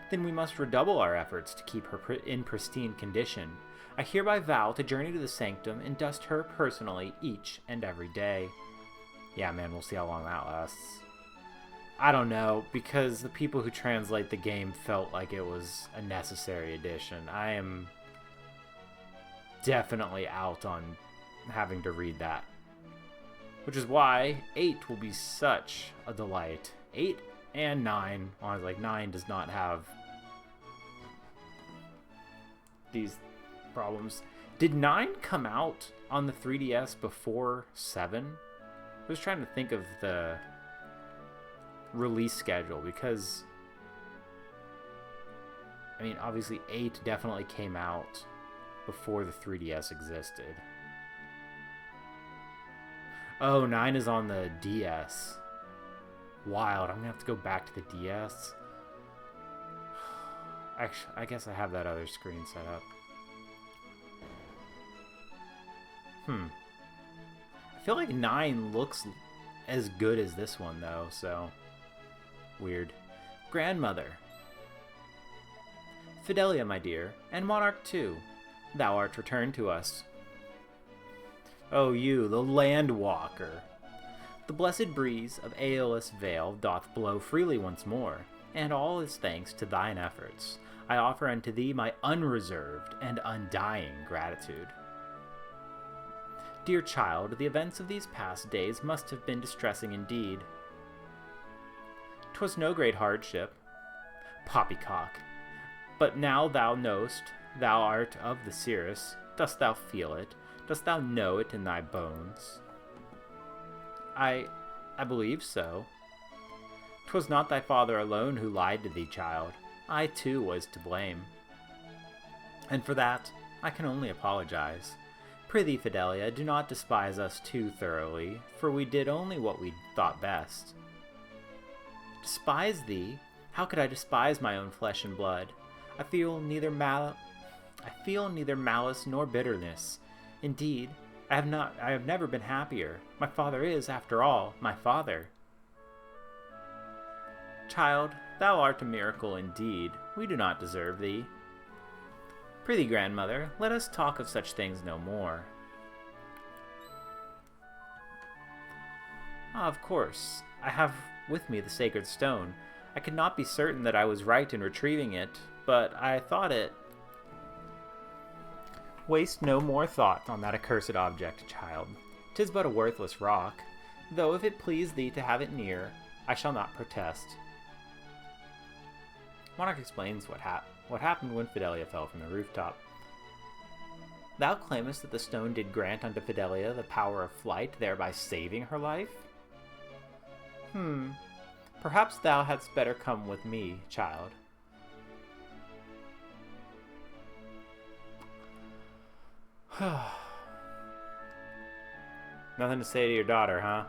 Then we must redouble our efforts to keep her in pristine condition. I hereby vow to journey to the sanctum and dust her personally each and every day. Yeah, man, we'll see how long that lasts. I don't know, because the people who translate the game felt like it was a necessary addition. I am definitely out on having to read that. Which is why 8 will be such a delight. 8 and 9. Honestly, like 9 does not have these problems. Did 9 come out on the 3DS before 7? I was trying to think of the release schedule because, I mean, obviously 8 definitely came out before the 3DS existed. Oh, 9 is on the DS. Wild. I'm gonna have to go back to the DS. Actually, I guess I have that other screen set up. I feel like 9 looks as good as this one, though, so... Weird. Grandmother. Fidelia, my dear, and Monarch too. Thou art returned to us. O you, the land walker! The blessed breeze of Aeolus Vale doth blow freely once more, and all is thanks to thine efforts. I offer unto thee my unreserved and undying gratitude. Dear child, the events of these past days must have been distressing indeed. 'Twas no great hardship, poppycock, but now thou know'st thou art of the Cirrus, dost thou feel it? Dost thou know it in thy bones? I believe so. 'Twas not thy father alone who lied to thee, child. I too was to blame. And for that, I can only apologize. Prithee, Fidelia, do not despise us too thoroughly, for we did only what we thought best. Despise thee? How could I despise my own flesh and blood? I feel neither malice nor bitterness. Indeed, I have never been happier. My father is, after all, my father. Child, thou art a miracle indeed. We do not deserve thee. Prithee, grandmother, let us talk of such things no more. Ah, of course. I have with me the sacred stone. I could not be certain that I was right in retrieving it, but I thought it... Waste no more thought on that accursed object, child. 'Tis but a worthless rock, though if it please thee to have it near, I shall not protest. Monarch explains what happened when Fidelia fell from the rooftop. Thou claimest that the stone did grant unto Fidelia the power of flight, thereby saving her life? Perhaps thou hadst better come with me, child. Nothing to say to your daughter, huh?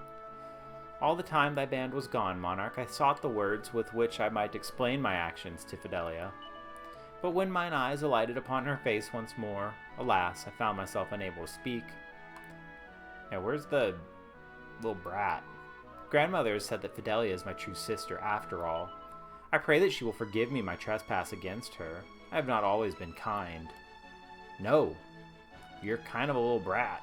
All the time thy band was gone, Monarch, I sought the words with which I might explain my actions to Fidelia. But when mine eyes alighted upon her face once more, alas, I found myself unable to speak. Now, where's the little brat? Grandmother has said that Fidelia is my true sister after all. I pray that she will forgive me my trespass against her. I have not always been kind. No, you're kind of a little brat.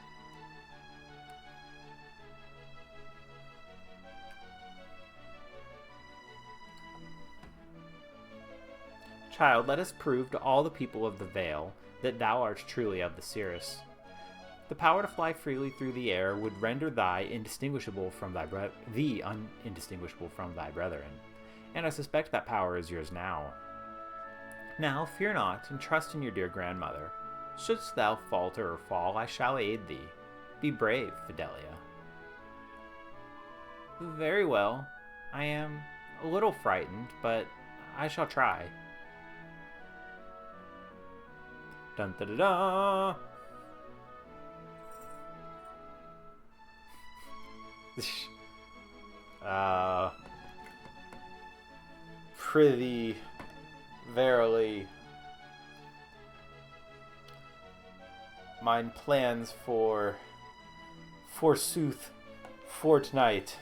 Child, let us prove to all the people of the Vale that thou art truly of the Cirrus. The power to fly freely through the air would render thee indistinguishable from thy brethren, and I suspect that power is yours now. Now, fear not, and trust in your dear grandmother. Shouldst thou falter or fall, I shall aid thee. Be brave, Fidelia. Very well. I am a little frightened, but I shall try. Dun da da da! Prithee, verily, mine plans forsooth, fortnight,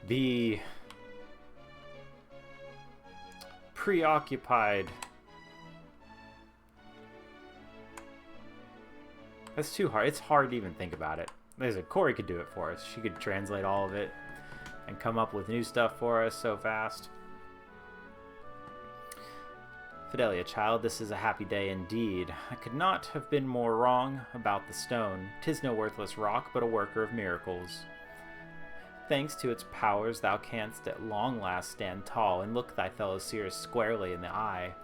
be preoccupied. That's too hard. It's hard to even think about it. Corey could do it for us. She could translate all of it and come up with new stuff for us so fast. Fidelia, child, this is a happy day indeed. I could not have been more wrong about the stone. 'Tis no worthless rock, but a worker of miracles. Thanks to its powers, thou canst at long last stand tall and look thy fellow Cirrus squarely in the eye.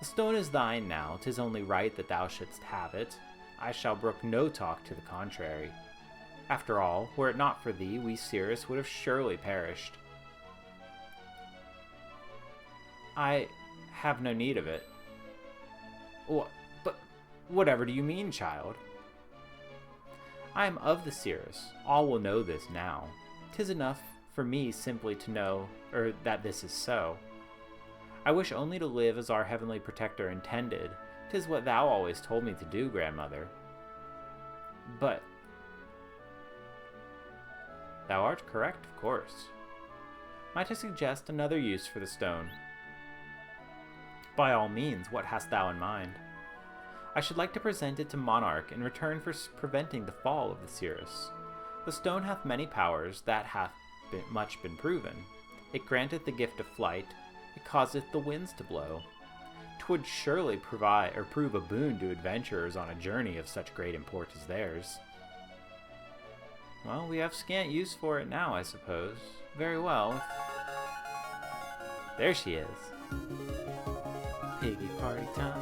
The stone is thine now, 'tis only right that thou shouldst have it. I shall brook no talk to the contrary. After all, were it not for thee, we Cirrus would have surely perished. I have no need of it. But whatever do you mean, child? I am of the Cirrus. All will know this now. 'Tis enough for me simply to know, that this is so. I wish only to live as our heavenly protector intended. 'Tis what thou always told me to do, grandmother. But thou art correct, of course. Might I suggest another use for the stone? By all means, what hast thou in mind? I should like to present it to Monarch in return for preventing the fall of the Cirrus. The stone hath many powers that hath much been proven. It granteth the gift of flight, it causeth the winds to blow. 'Twould surely prove a boon to adventurers on a journey of such great import as theirs. Well, we have scant use for it now, I suppose. Very well. There she is. Piggy party time.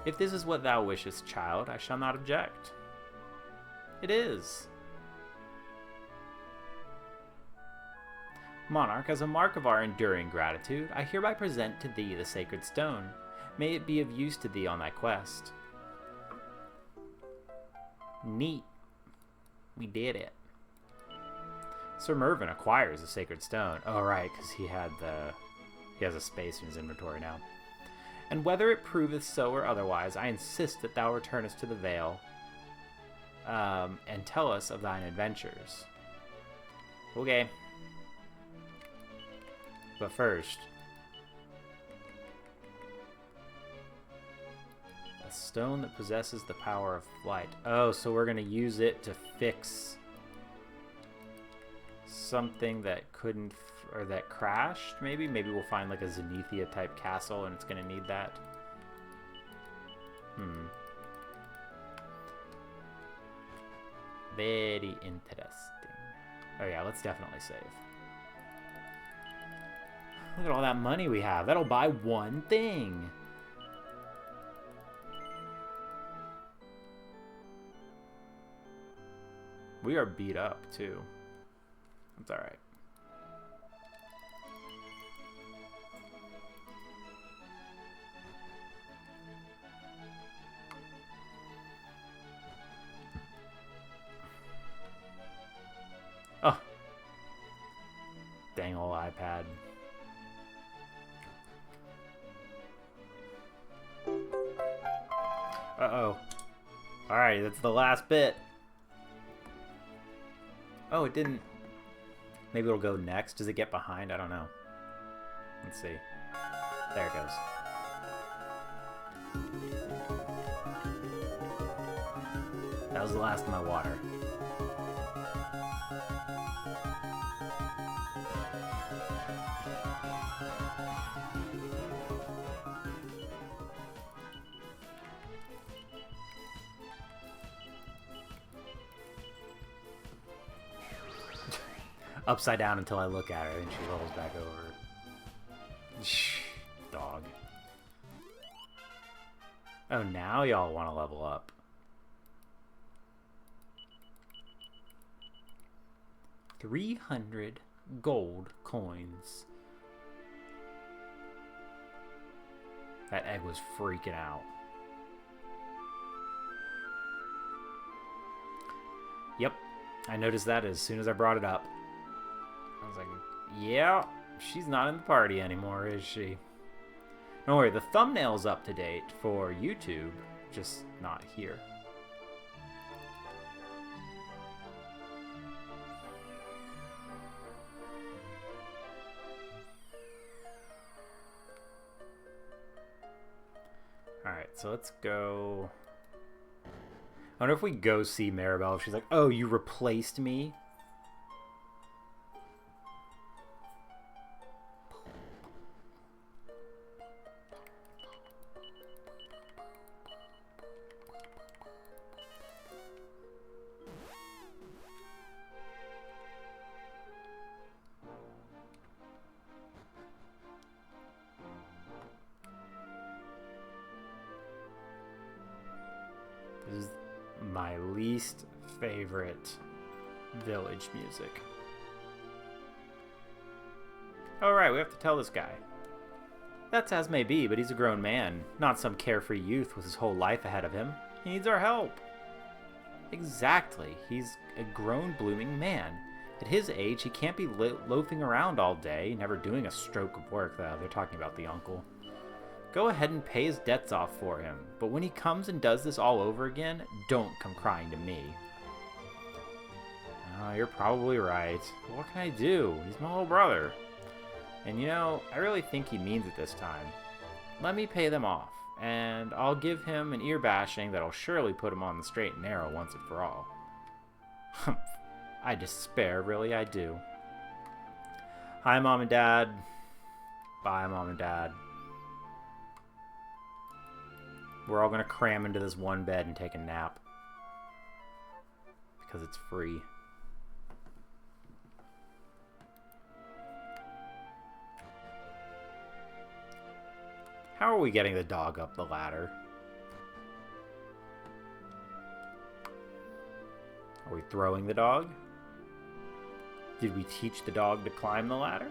If this is what thou wishest, child, I shall not object. It is. Monarch, as a mark of our enduring gratitude, I hereby present to thee the sacred stone. May it be of use to thee on thy quest. Neat. We did it. Sir Mervyn acquires a sacred stone. Oh, right, because he has a space in his inventory now. And whether it proveth so or otherwise, I insist that thou returnest to the Vale, and tell us of thine adventures. Okay. But first, a stone that possesses the power of flight. Oh, so we're going to use it to fix something that couldn't, or that crashed, maybe? Maybe we'll find like a Zenithia type castle and it's going to need that. Very interesting. Oh yeah, let's definitely save. Look at all that money we have. That'll buy one thing. We are beat up, too. That's alright. Oh. Dang old iPad. Uh-oh. Alright, that's the last bit. Oh, it didn't... Maybe it'll go next. Does it get behind? I don't know. Let's see. There it goes. That was the last of my water. Upside down until I look at her and she rolls back over. Shh, dog. Oh, now y'all want to level up. $300 gold coins. That egg was freaking out. Yep, I noticed that as soon as I brought it up. I was like, yeah, she's not in the party anymore, is she? Don't worry, the thumbnail's up to date for YouTube, just not here. Alright, so let's go... I wonder if we go see Maribel, if she's like, oh, you replaced me? my least favorite village music. Alright, we have to tell this guy. That's as may be, but he's a grown man, not some carefree youth with his whole life ahead of him. He needs our help. Exactly. He's a grown, blooming man. At his age, he can't be loafing around all day, never doing a stroke of work. They're talking about the uncle. Go ahead and pay his debts off for him, but when he comes and does this all over again, don't come crying to me. Oh, you're probably right. What can I do? He's my little brother. And you know, I really think he means it this time. Let me pay them off, and I'll give him an ear bashing that'll surely put him on the straight and narrow once and for all. Humph. I despair, really I do. Hi, Mom and Dad. Bye, Mom and Dad. We're all gonna cram into this one bed and take a nap. Because it's free. How are we getting the dog up the ladder? Are we throwing the dog? Did we teach the dog to climb the ladder?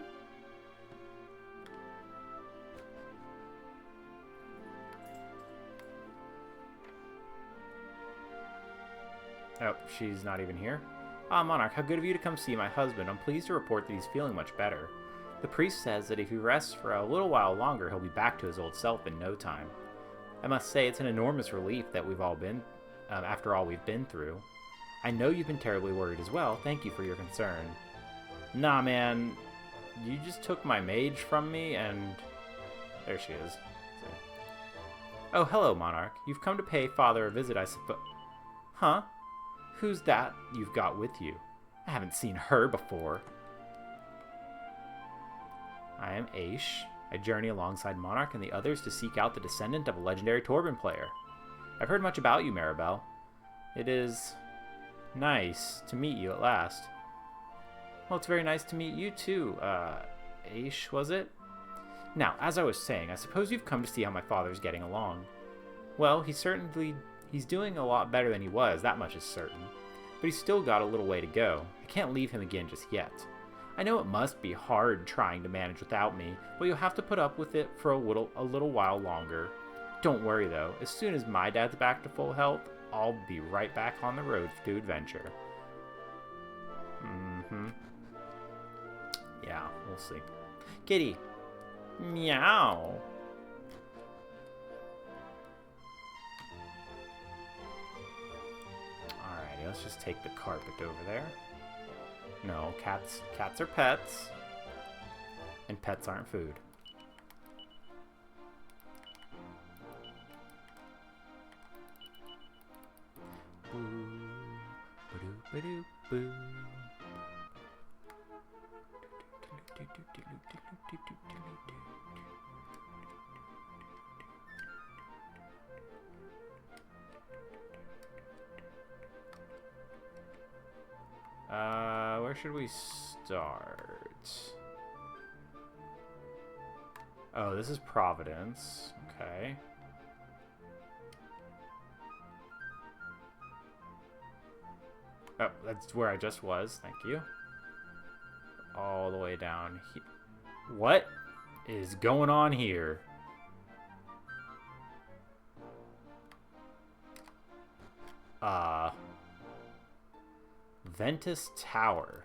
Oh, she's not even here. Ah, Monarch, how good of you to come see my husband. I'm pleased to report that he's feeling much better. The priest says that if he rests for a little while longer, he'll be back to his old self in no time. I must say, it's an enormous relief that we've all been, after all we've been through. I know you've been terribly worried as well. Thank you for your concern. Nah, man. You just took my mage from me, and... There she is. Oh, hello, Monarch. You've come to pay Father a visit, I suppose. Huh? Who's that you've got with you? I haven't seen her before. I am Aish. I journey alongside Monarch and the others to seek out the descendant of a legendary Torban player. I've heard much about you, Maribel. It is nice to meet you at last. Well, it's very nice to meet you too, Aish, was it? Now, as I was saying, I suppose you've come to see how my father's getting along. Well, he's doing a lot better than he was, that much is certain. But he's still got a little way to go. I can't leave him again just yet. I know it must be hard trying to manage without me, but you'll have to put up with it for a little while longer. Don't worry though, as soon as my dad's back to full health, I'll be right back on the road to adventure. Yeah, we'll see. Kitty. Meow. Alrighty, let's just take the carpet over there. No, cats are pets. And pets aren't food. Boo. Where should we start? Oh, this is Providence. Okay. Oh, that's where I just was. Thank you. All the way down here. What is going on here? Ventus Tower.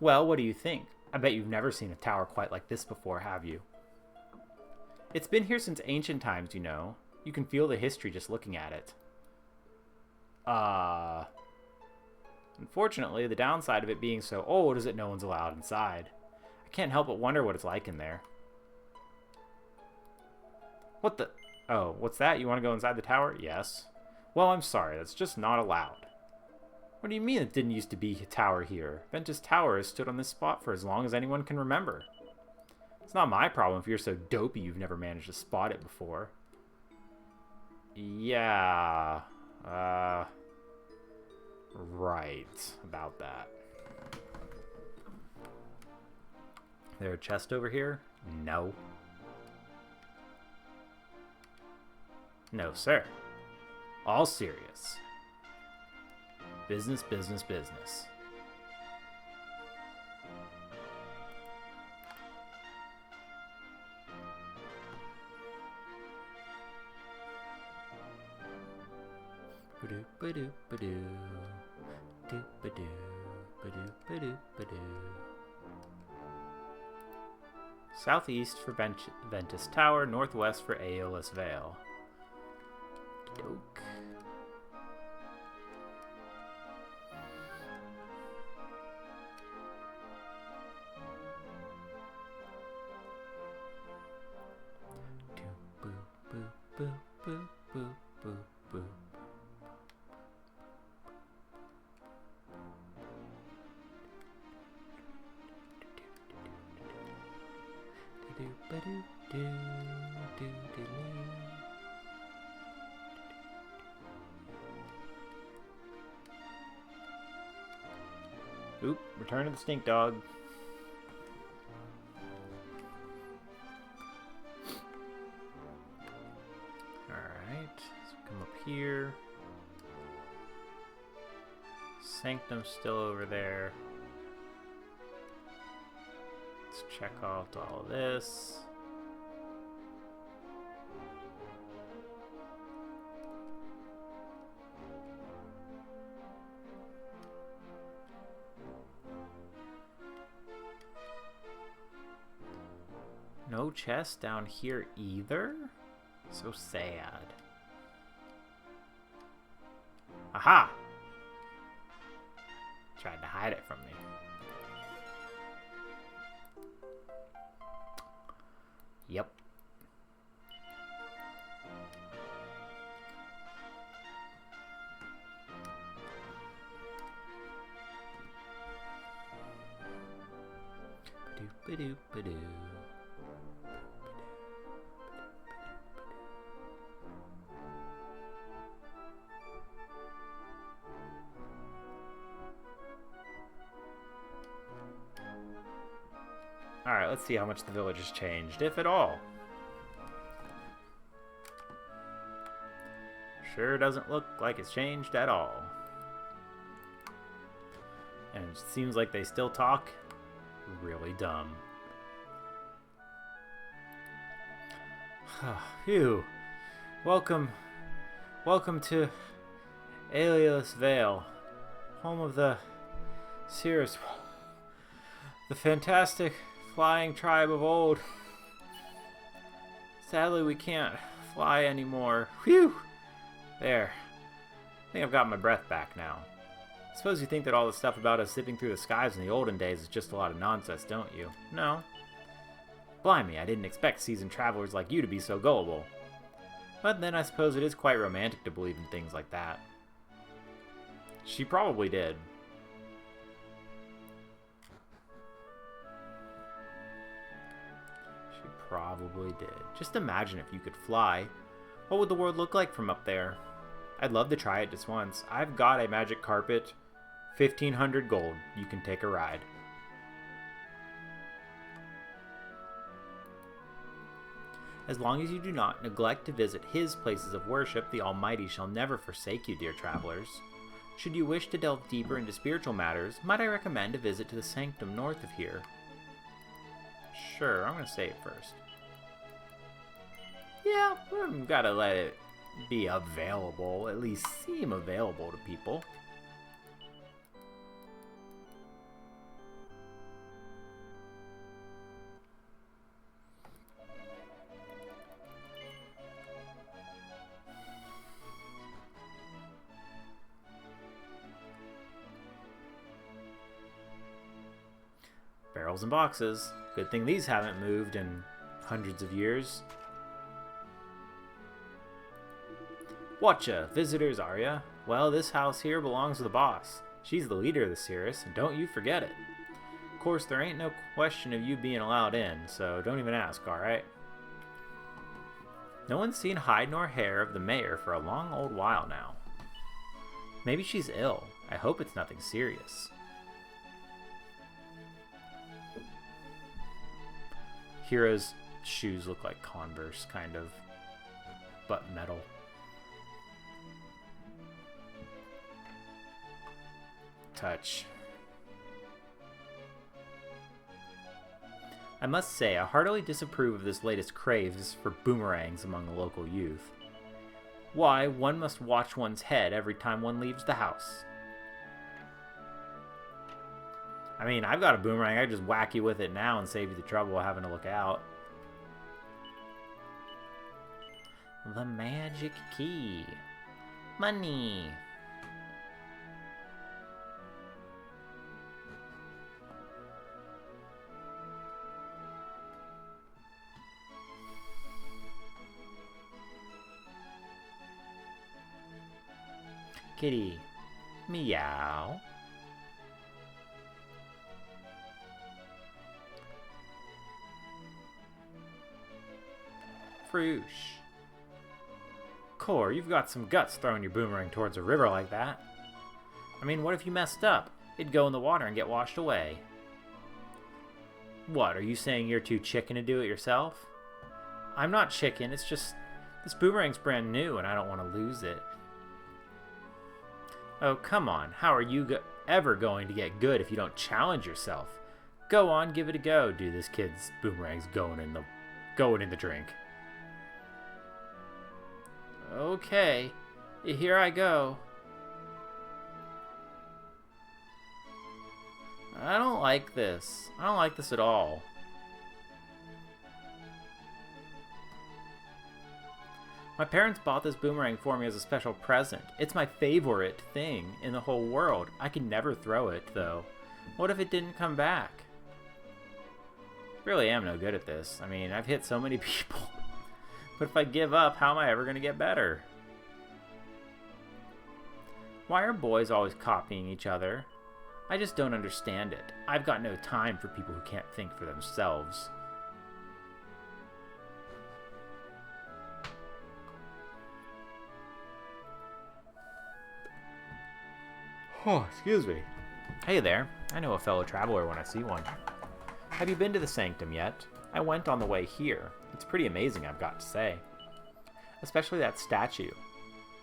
Well, what do you think? I bet you've never seen a tower quite like this before, have you? It's been here since ancient times, you know. You can feel the history just looking at it. Unfortunately, the downside of it being so old is that no one's allowed inside. I can't help but wonder what it's like in there. What the... Oh, what's that? You want to go inside the tower? Yes. Well, I'm sorry. That's just not allowed. What do you mean it didn't used to be a tower here? Ventus Tower has stood on this spot for as long as anyone can remember. It's not my problem if you're so dopey you've never managed to spot it before. Yeah. Right. About that. There a chest over here? No. No, sir. All serious. Business, business, business. Southeast for Ventus Tower, northwest for Aeolus Vale. Doke. Oop, return of the stink dog. Alright, so come up here. Sanctum's still over there. Let's check out all of this. No chest down here either? So sad. Aha! Tried to hide it from me. Yep. Ba-doop-ba-doop-ba-doo. Alright, let's see how much the village has changed, if at all. Sure doesn't look like it's changed at all. And it seems like they still talk really dumb. Phew. Welcome to Aeolus Vale, home of the Cirrus, the fantastic flying tribe of old. Sadly, we can't fly anymore. Phew! There. I think I've got my breath back now. I suppose you think that all the stuff about us zipping through the skies in the olden days is just a lot of nonsense, don't you? No. Blimey, I didn't expect seasoned travelers like you to be so gullible. But then I suppose it is quite romantic to believe in things like that. She probably did. She probably did. Just imagine if you could fly. What would the world look like from up there? I'd love to try it just once. I've got a magic carpet. 1,500 gold. You can take a ride. As long as you do not neglect to visit his places of worship, the Almighty shall never forsake you, dear travelers. Should you wish to delve deeper into spiritual matters, might I recommend a visit to the sanctum north of here? Sure, I'm going to save first. Yeah, we've got to let it be available, at least seem available to people. Barrels and boxes. Good thing these haven't moved in hundreds of years. Whatcha, visitors, are ya? Well, this house here belongs to the boss. She's the leader of the Cirrus, and don't you forget it. Of course, there ain't no question of you being allowed in, so don't even ask, alright? No one's seen hide nor hair of the mayor for a long old while now. Maybe she's ill. I hope it's nothing serious. Hero's shoes look like Converse, kind of, but metal. touch. I must say, I heartily disapprove of this latest craze for boomerangs among the local youth. Why, one must watch one's head every time one leaves the house. I mean, I've got a boomerang. I just whack you with it now and save you the trouble of having to look out. The magic key. Money. Kitty. Meow. Froosh. Core, you've got some guts throwing your boomerang towards a river like that. I mean, what if you messed up? It'd go in the water and get washed away. What, are you saying you're too chicken to do it yourself? I'm not chicken, it's just this boomerang's brand new and I don't want to lose it. Oh, come on. How are you ever going to get good if you don't challenge yourself? Go on, give it a go. Dude, this kid's boomerang's going in the drink. Okay, here I go. I don't like this. I don't like this at all. My parents bought this boomerang for me as a special present. It's my favorite thing in the whole world. I can never throw it, though. What if it didn't come back? Really am no good at this. I mean, I've hit so many people. But if I give up, how am I ever going to get better? Why are boys always copying each other? I just don't understand it. I've got no time for people who can't think for themselves. Oh, excuse me. Hey there. I know a fellow traveler when I see one. Have you been to the Sanctum yet? I went on the way here. It's pretty amazing, I've got to say. Especially that statue.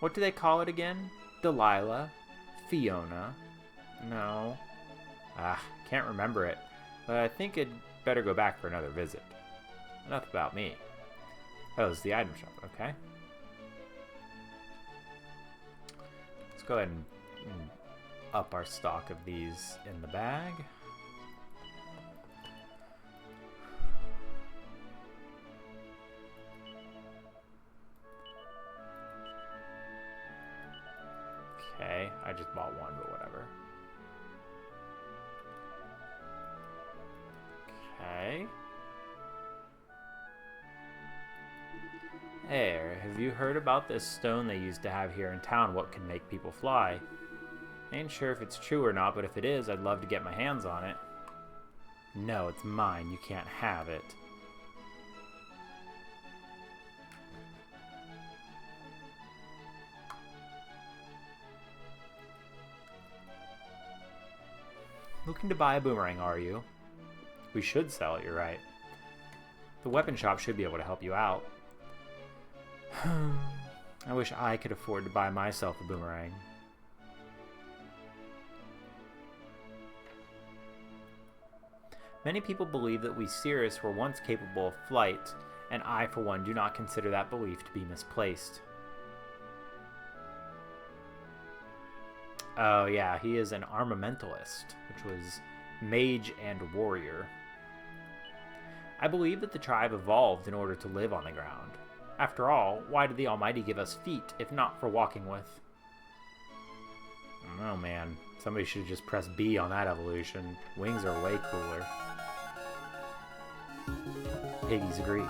What do they call it again? Delilah? Fiona? No. Can't remember it. But I think I'd better go back for another visit. Enough about me. Oh, it's the item shop, okay. Let's go ahead and up our stock of these in the bag. Okay, I just bought one, but whatever. Okay. Hey, have you heard about this stone they used to have here in town? What can make people fly? Ain't sure if it's true or not, but if it is, I'd love to get my hands on it. No, it's mine. You can't have it. Looking to buy a boomerang, are you? We should sell it, you're right. The weapon shop should be able to help you out. I wish I could afford to buy myself a boomerang. Many people believe that we Cirrus were once capable of flight, and I, for one, do not consider that belief to be misplaced. Oh yeah, he is an armamentalist, which was mage and warrior. I believe that the tribe evolved in order to live on the ground. After all, why did the Almighty give us feet, if not for walking with? I don't know, man. Somebody should just press B on that evolution. Wings are way cooler. Piggies agree.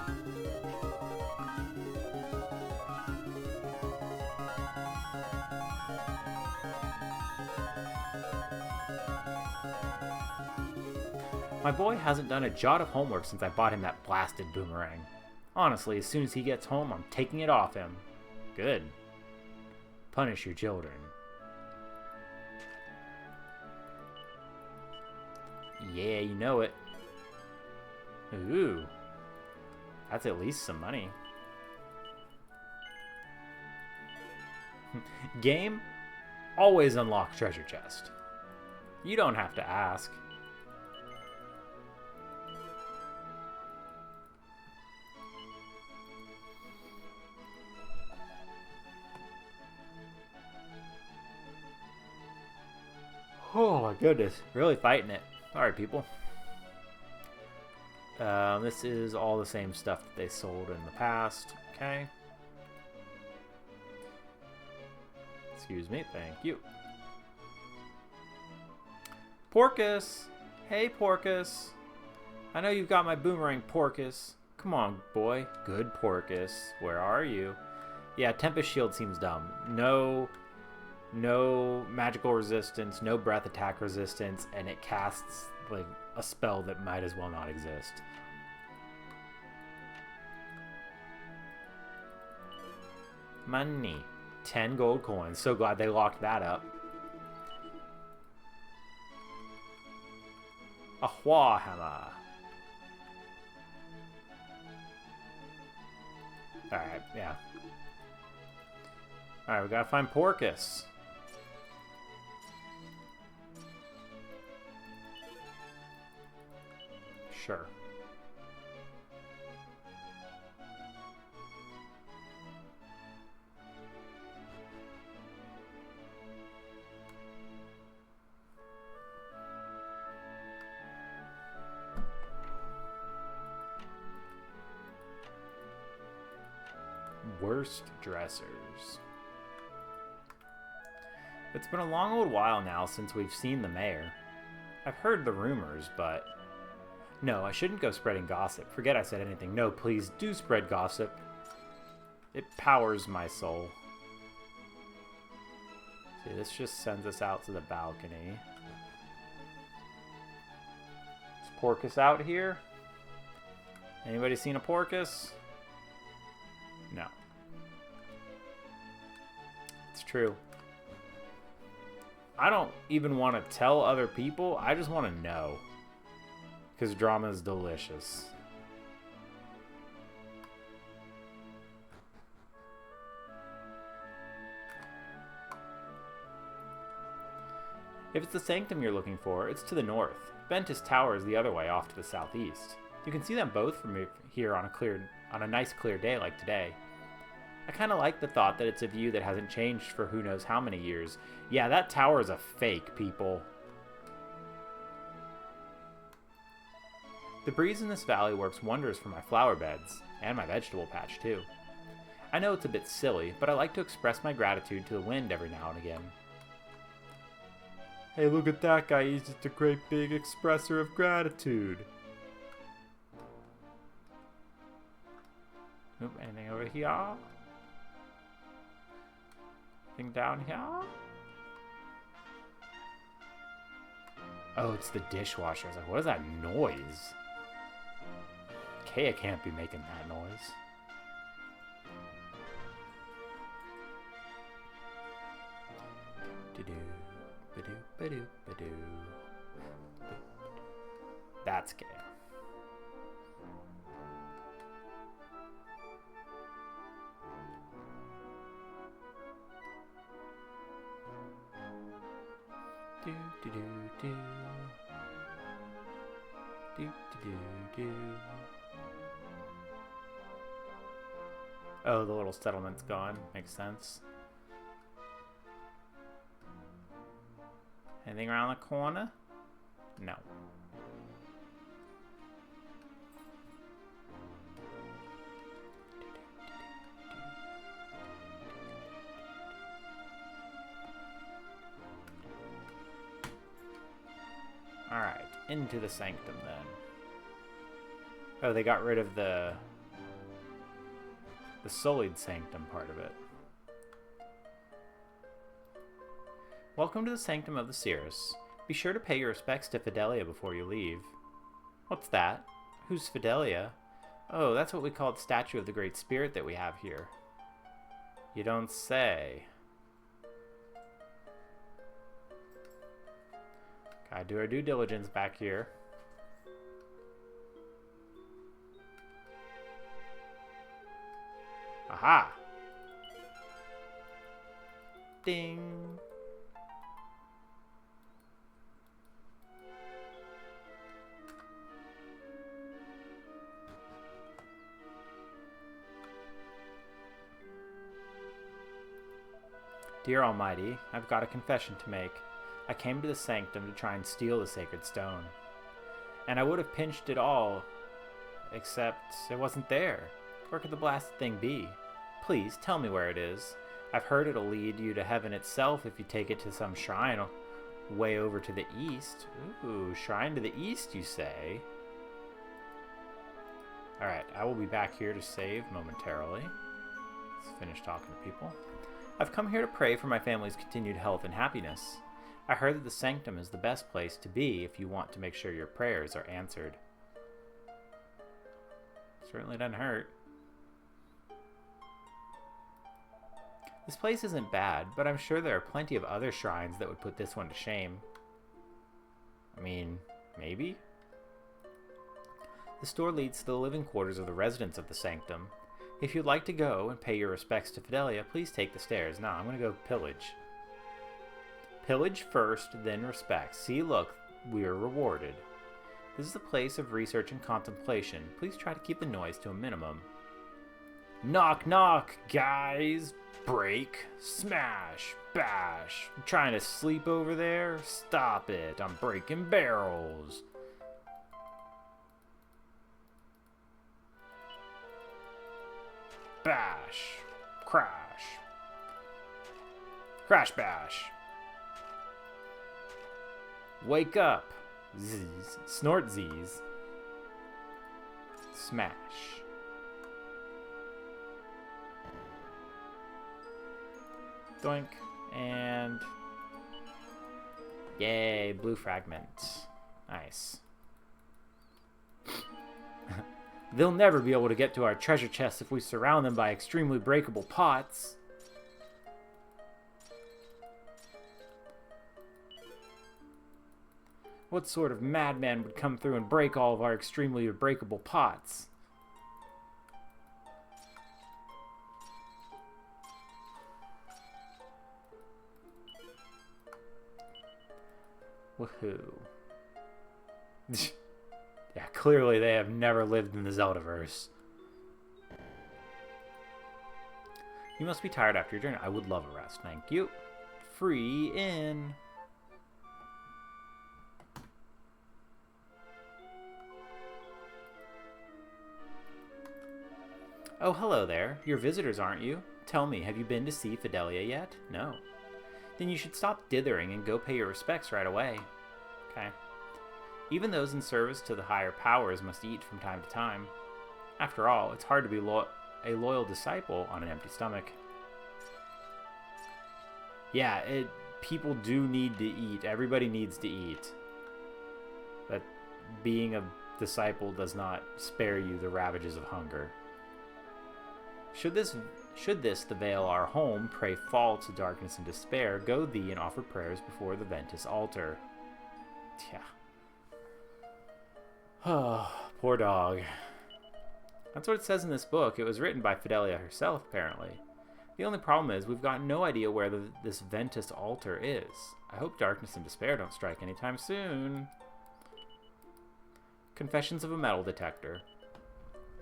My boy hasn't done a jot of homework since I bought him that blasted boomerang. Honestly, as soon as he gets home, I'm taking it off him. Good. Punish your children. Yeah, you know it. Ooh. That's at least some money. Game, always unlock treasure chest. You don't have to ask. Oh my goodness. Really fighting it. Alright, people. This is all the same stuff that they sold in the past. Okay. Excuse me. Thank you. Porcus! Hey, Porcus. I know you've got my boomerang, Porcus. Come on, boy. Good Porcus. Where are you? Yeah, Tempest Shield seems dumb. No magical resistance, no breath attack resistance, and it casts like a spell that might as well not exist. Money. 10 gold coins. So glad they locked that up. A Hua Hammer. Alright, yeah. Alright, we gotta find Porcus. Sure. Worst dressers. It's been a long old while now since we've seen the mayor. I've heard the rumors, but... No, I shouldn't go spreading gossip. Forget I said anything. No, please do spread gossip. It powers my soul. See, this just sends us out to the balcony. Is Porcus out here? Anybody seen a Porcus? No. It's true. I don't even want to tell other people. I just want to know. Because drama is delicious. If it's the sanctum you're looking for, it's to the north. Ventus Tower is the other way, off to the southeast. You can see them both from here on a nice clear day like today. I kind of like the thought that it's a view that hasn't changed for who knows how many years. Yeah, that tower is a fake, people. The breeze in this valley works wonders for my flower beds, and my vegetable patch too. I know it's a bit silly, but I like to express my gratitude to the wind every now and again. Hey, look at that guy, he's just a great big expresser of gratitude. Oop, anything over here? Anything down here? Oh, it's the dishwasher. I was like, what is that noise? Kea can't be making that noise. That's Kea. Do do do do. Do do do do. Oh, the little settlement's gone. Makes sense. Anything around the corner? No. Alright, into the sanctum then. Oh, they got rid of the sullied sanctum part of it. Welcome to the sanctum of the Cirrus. Be sure to pay your respects to Fidelia before you leave. What's that? Who's Fidelia? Oh, that's what we call the statue of the Great Spirit that we have here. You don't say. Gotta do our due diligence back here. Aha! Dear Almighty, I've got a confession to make. I came to the sanctum to try and steal the sacred stone. And I would have pinched it all, except it wasn't there. Where could the blasted thing be? Please, tell me where it is. I've heard it'll lead you to heaven itself if you take it to some shrine way over to the east. Ooh, shrine to the east, you say? Alright, I will be back here to save momentarily. Let's finish talking to people. I've come here to pray for my family's continued health and happiness. I heard that the sanctum is the best place to be if you want to make sure your prayers are answered. Certainly doesn't hurt. This place isn't bad, but I'm sure there are plenty of other shrines that would put this one to shame. I mean, maybe? This door leads to the living quarters of the residents of the sanctum. If you'd like to go and pay your respects to Fidelia, please take the stairs. Nah, I'm gonna go pillage. Pillage first, then respect. See, look, we are rewarded. This is a place of research and contemplation. Please try to keep the noise to a minimum. Knock, knock, guys! Break, smash, bash. I'm trying to sleep over there? Stop it, I'm breaking barrels. Bash, crash. Crash bash. Wake up. Z's. Snort Z's. Smash. Doink. And... yay, blue fragments. Nice. They'll never be able to get to our treasure chests if we surround them by extremely breakable pots. What sort of madman would come through and break all of our extremely breakable pots? Woohoo. Yeah, clearly they have never lived in the Zeldaverse. You must be tired after your journey. I would love a rest, thank you. Free in. Oh, hello there. You're visitors, aren't you? Tell me, have you been to see Fidelia yet? No. Then you should stop dithering and go pay your respects right away. Okay. Even those in service to the higher powers must eat from time to time. After all, it's hard to be a loyal disciple on an empty stomach. Yeah, people do need to eat. Everybody needs to eat. But being a disciple does not spare you the ravages of hunger. Should this, the veil our home, pray fall to darkness and despair, go thee and offer prayers before the Ventus altar. Yeah. Oh, poor dog. That's what it says in this book. It was written by Fidelia herself, apparently. The only problem is we've got no idea where this Ventus altar is. I hope darkness and despair don't strike anytime soon. Confessions of a Metal Detector.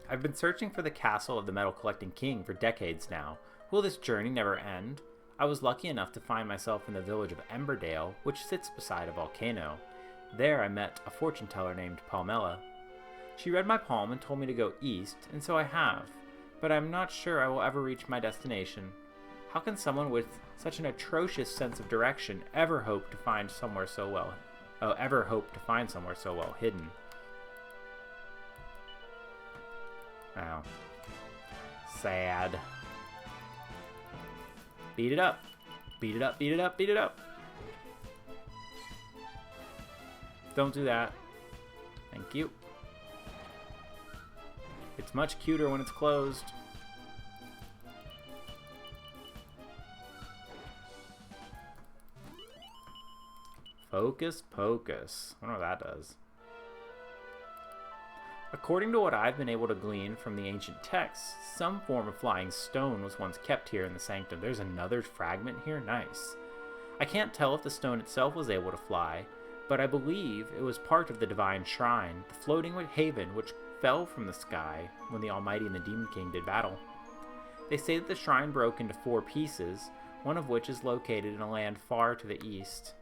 I've been searching for the castle of the Metal Collecting King for decades now. Will this journey never end? I was lucky enough to find myself in the village of Emberdale, which sits beside a volcano. There I met a fortune teller named Palmella. She read my palm and told me to go east, and so I have. But I'm not sure I will ever reach my destination. How can someone with such an atrocious sense of direction ever hope to find somewhere so well hidden? Oh. Sad. Beat it up. Beat it up, beat it up, beat it up. Don't do that. Thank you. It's much cuter when it's closed. Focus Pocus. I wonder what that does. According to what I've been able to glean from the ancient texts, some form of flying stone was once kept here in the sanctum. There's another fragment here? Nice. I can't tell if the stone itself was able to fly, but I believe it was part of the divine shrine, the floating haven which fell from the sky when the Almighty and the Demon King did battle. They say that the shrine broke into 4 pieces, one of which is located in a land far to the east.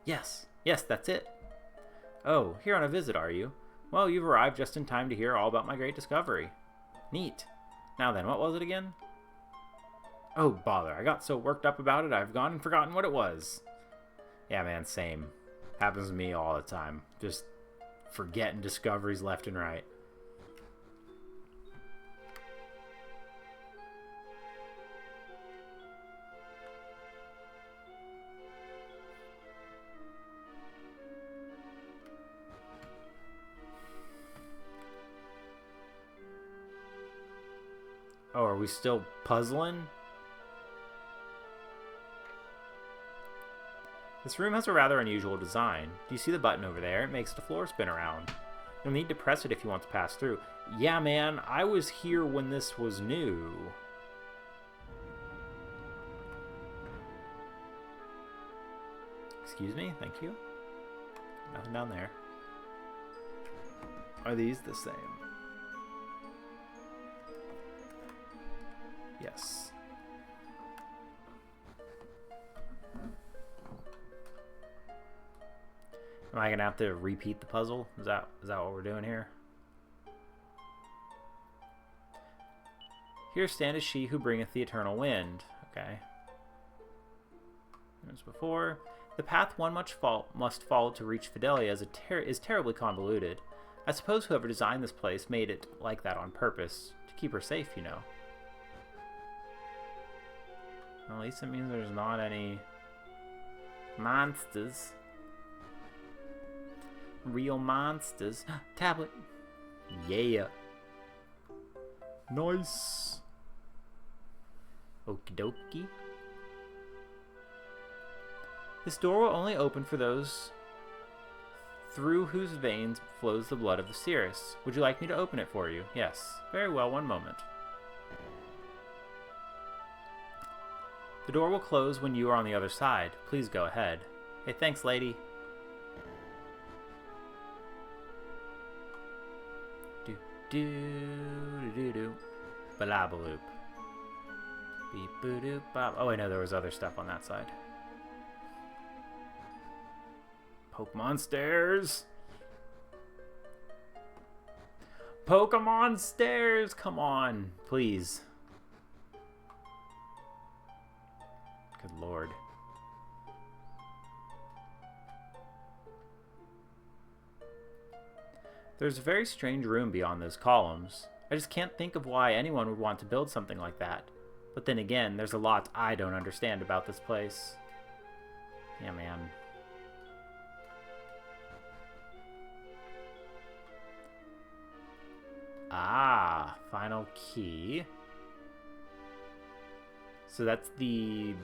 Yes, that's it. Oh, here on a visit, are you? Well, you've arrived just in time to hear all about my great discovery. Neat. Now then, what was it again? Oh, bother. I got so worked up about it, I've gone and forgotten what it was. Yeah, man, same. Happens to me all the time. Just forgetting discoveries left and right. Oh, are we still puzzling? This room has a rather unusual design. Do you see the button over there? It makes the floor spin around. You'll need to press it if you want to pass through. Yeah, man, I was here when this was new. Excuse me? Thank you. Nothing down there. Are these the same? Yes. Am I gonna have to repeat the puzzle? Is that what we're doing here? Here standeth she who bringeth the eternal wind. Okay. As before, the path one must follow to reach Fidelia is terribly convoluted. I suppose whoever designed this place made it like that on purpose to keep her safe, you know. Well, at least it means there's not any monsters. Real monsters. Tablet. Yeah. Nice. Okie dokie. This door will only open for those through whose veins flows the blood of the Cirrus. Would you like me to open it for you? Yes. Very well, one moment. The door will close when you are on the other side. Please go ahead. Hey, thanks, lady. Do-do-do-do-do. Balabaloop. Beep-boo-doop bop. Oh, I know there was other stuff on that side. Pokemon stairs! Pokemon stairs! Come on, please. Good lord. There's a very strange room beyond those columns. I just can't think of why anyone would want to build something like that. But then again, there's a lot I don't understand about this place. Yeah, man. Ah, final key. So that's the...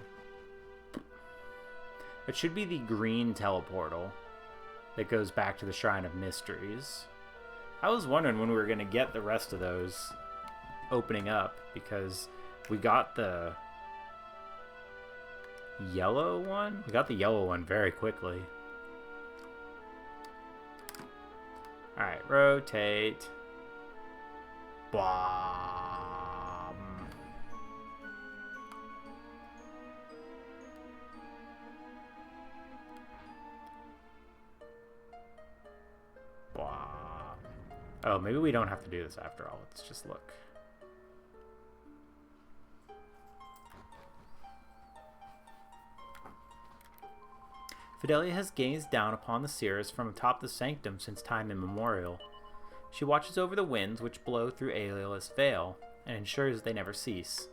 It should be the green teleportal that goes back to the Shrine of Mysteries. I was wondering when we were going to get the rest of those opening up, because we got the yellow one? We got the yellow one very quickly. Alright, rotate. Bomb. Bomb. Oh, maybe we don't have to do this after all. Let's just look. Fidelia has gazed down upon the Cirrus from atop the sanctum since time immemorial. She watches over the winds which blow through Aeolus Vale, and ensures they never cease.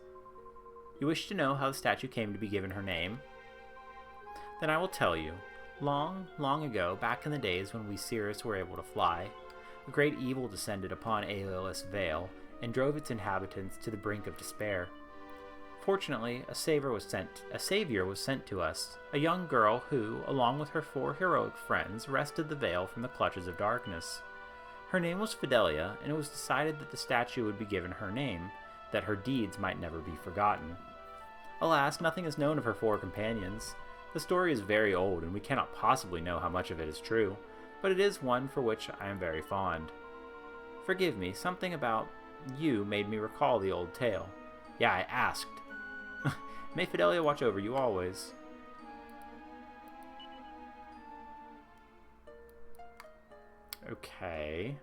You wish to know how the statue came to be given her name? Then I will tell you. Long, long ago, back in the days when we Cirrus were able to fly, a great evil descended upon Aeolus Vale, and drove its inhabitants to the brink of despair. Fortunately, a savior was sent to us, a young girl who, along with her 4 heroic friends, wrested the Vale from the clutches of darkness. Her name was Fidelia, and it was decided that the statue would be given her name, that her deeds might never be forgotten. Alas, nothing is known of her 4 companions. The story is very old, and we cannot possibly know how much of it is true, but it is one for which I am very fond. Forgive me, something about you made me recall the old tale. Yeah, I asked. May Fidelia watch over you always. Okay.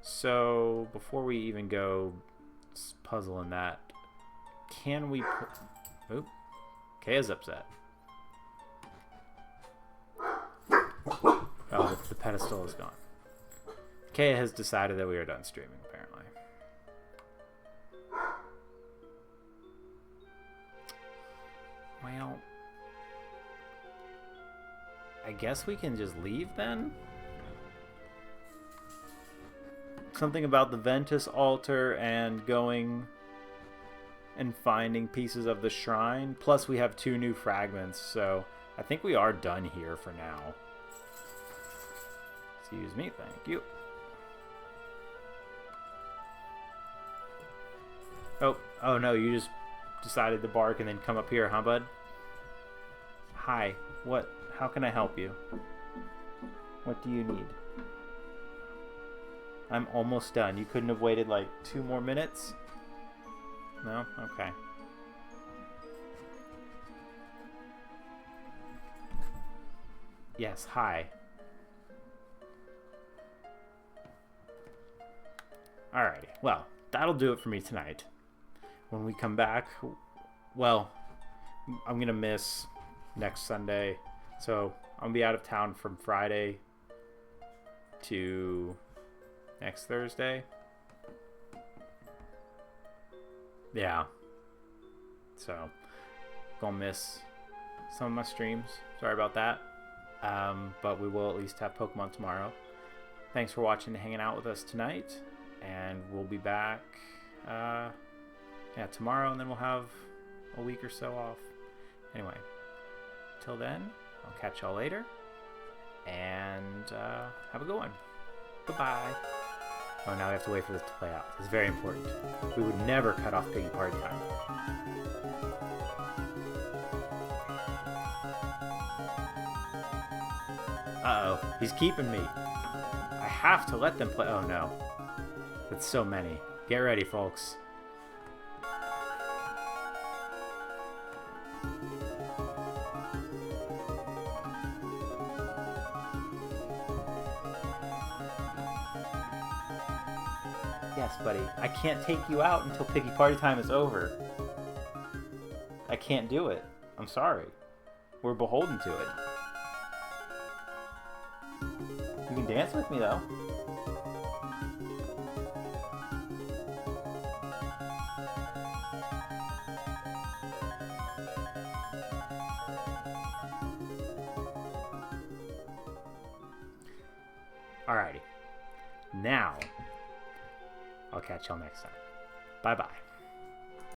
So, before we even go puzzling that, can we put... Oop. Kaya's upset. Oh, the pedestal is gone. Kaya has decided that we are done streaming, apparently. Well, I guess we can just leave then? Something about the Ventus altar and going and finding pieces of the shrine. Plus we have 2 new fragments, so I think we are done here for now. Excuse me, thank you. Oh no, you just decided to bark and then come up here, huh, bud? Hi, what? How can I help you? What do you need? I'm almost done. You couldn't have waited like 2 more minutes? No? Okay. Yes, hi. Alrighty, well, that'll do it for me tonight. When we come back, well, I'm gonna miss next Sunday, so I'll be out of town from Friday to next Thursday. Yeah. So, gonna miss some of my streams. Sorry about that. But we will at least have Pokemon tomorrow. Thanks for watching and hanging out with us tonight. And we'll be back tomorrow, and then we'll have a week or so off. Anyway, till then, I'll catch y'all later. And have a good one. Goodbye. Oh, now we have to wait for this to play out. It's very important. We would never cut off Piggy Party time. Uh-oh. He's keeping me. I have to let them play. Oh, no. That's so many. Get ready, folks. Yes, buddy. I can't take you out until Piggy Party time is over. I can't do it. I'm sorry. We're beholden to it. You can dance with me, though. Alrighty. Now, I'll catch y'all next time. Bye-bye.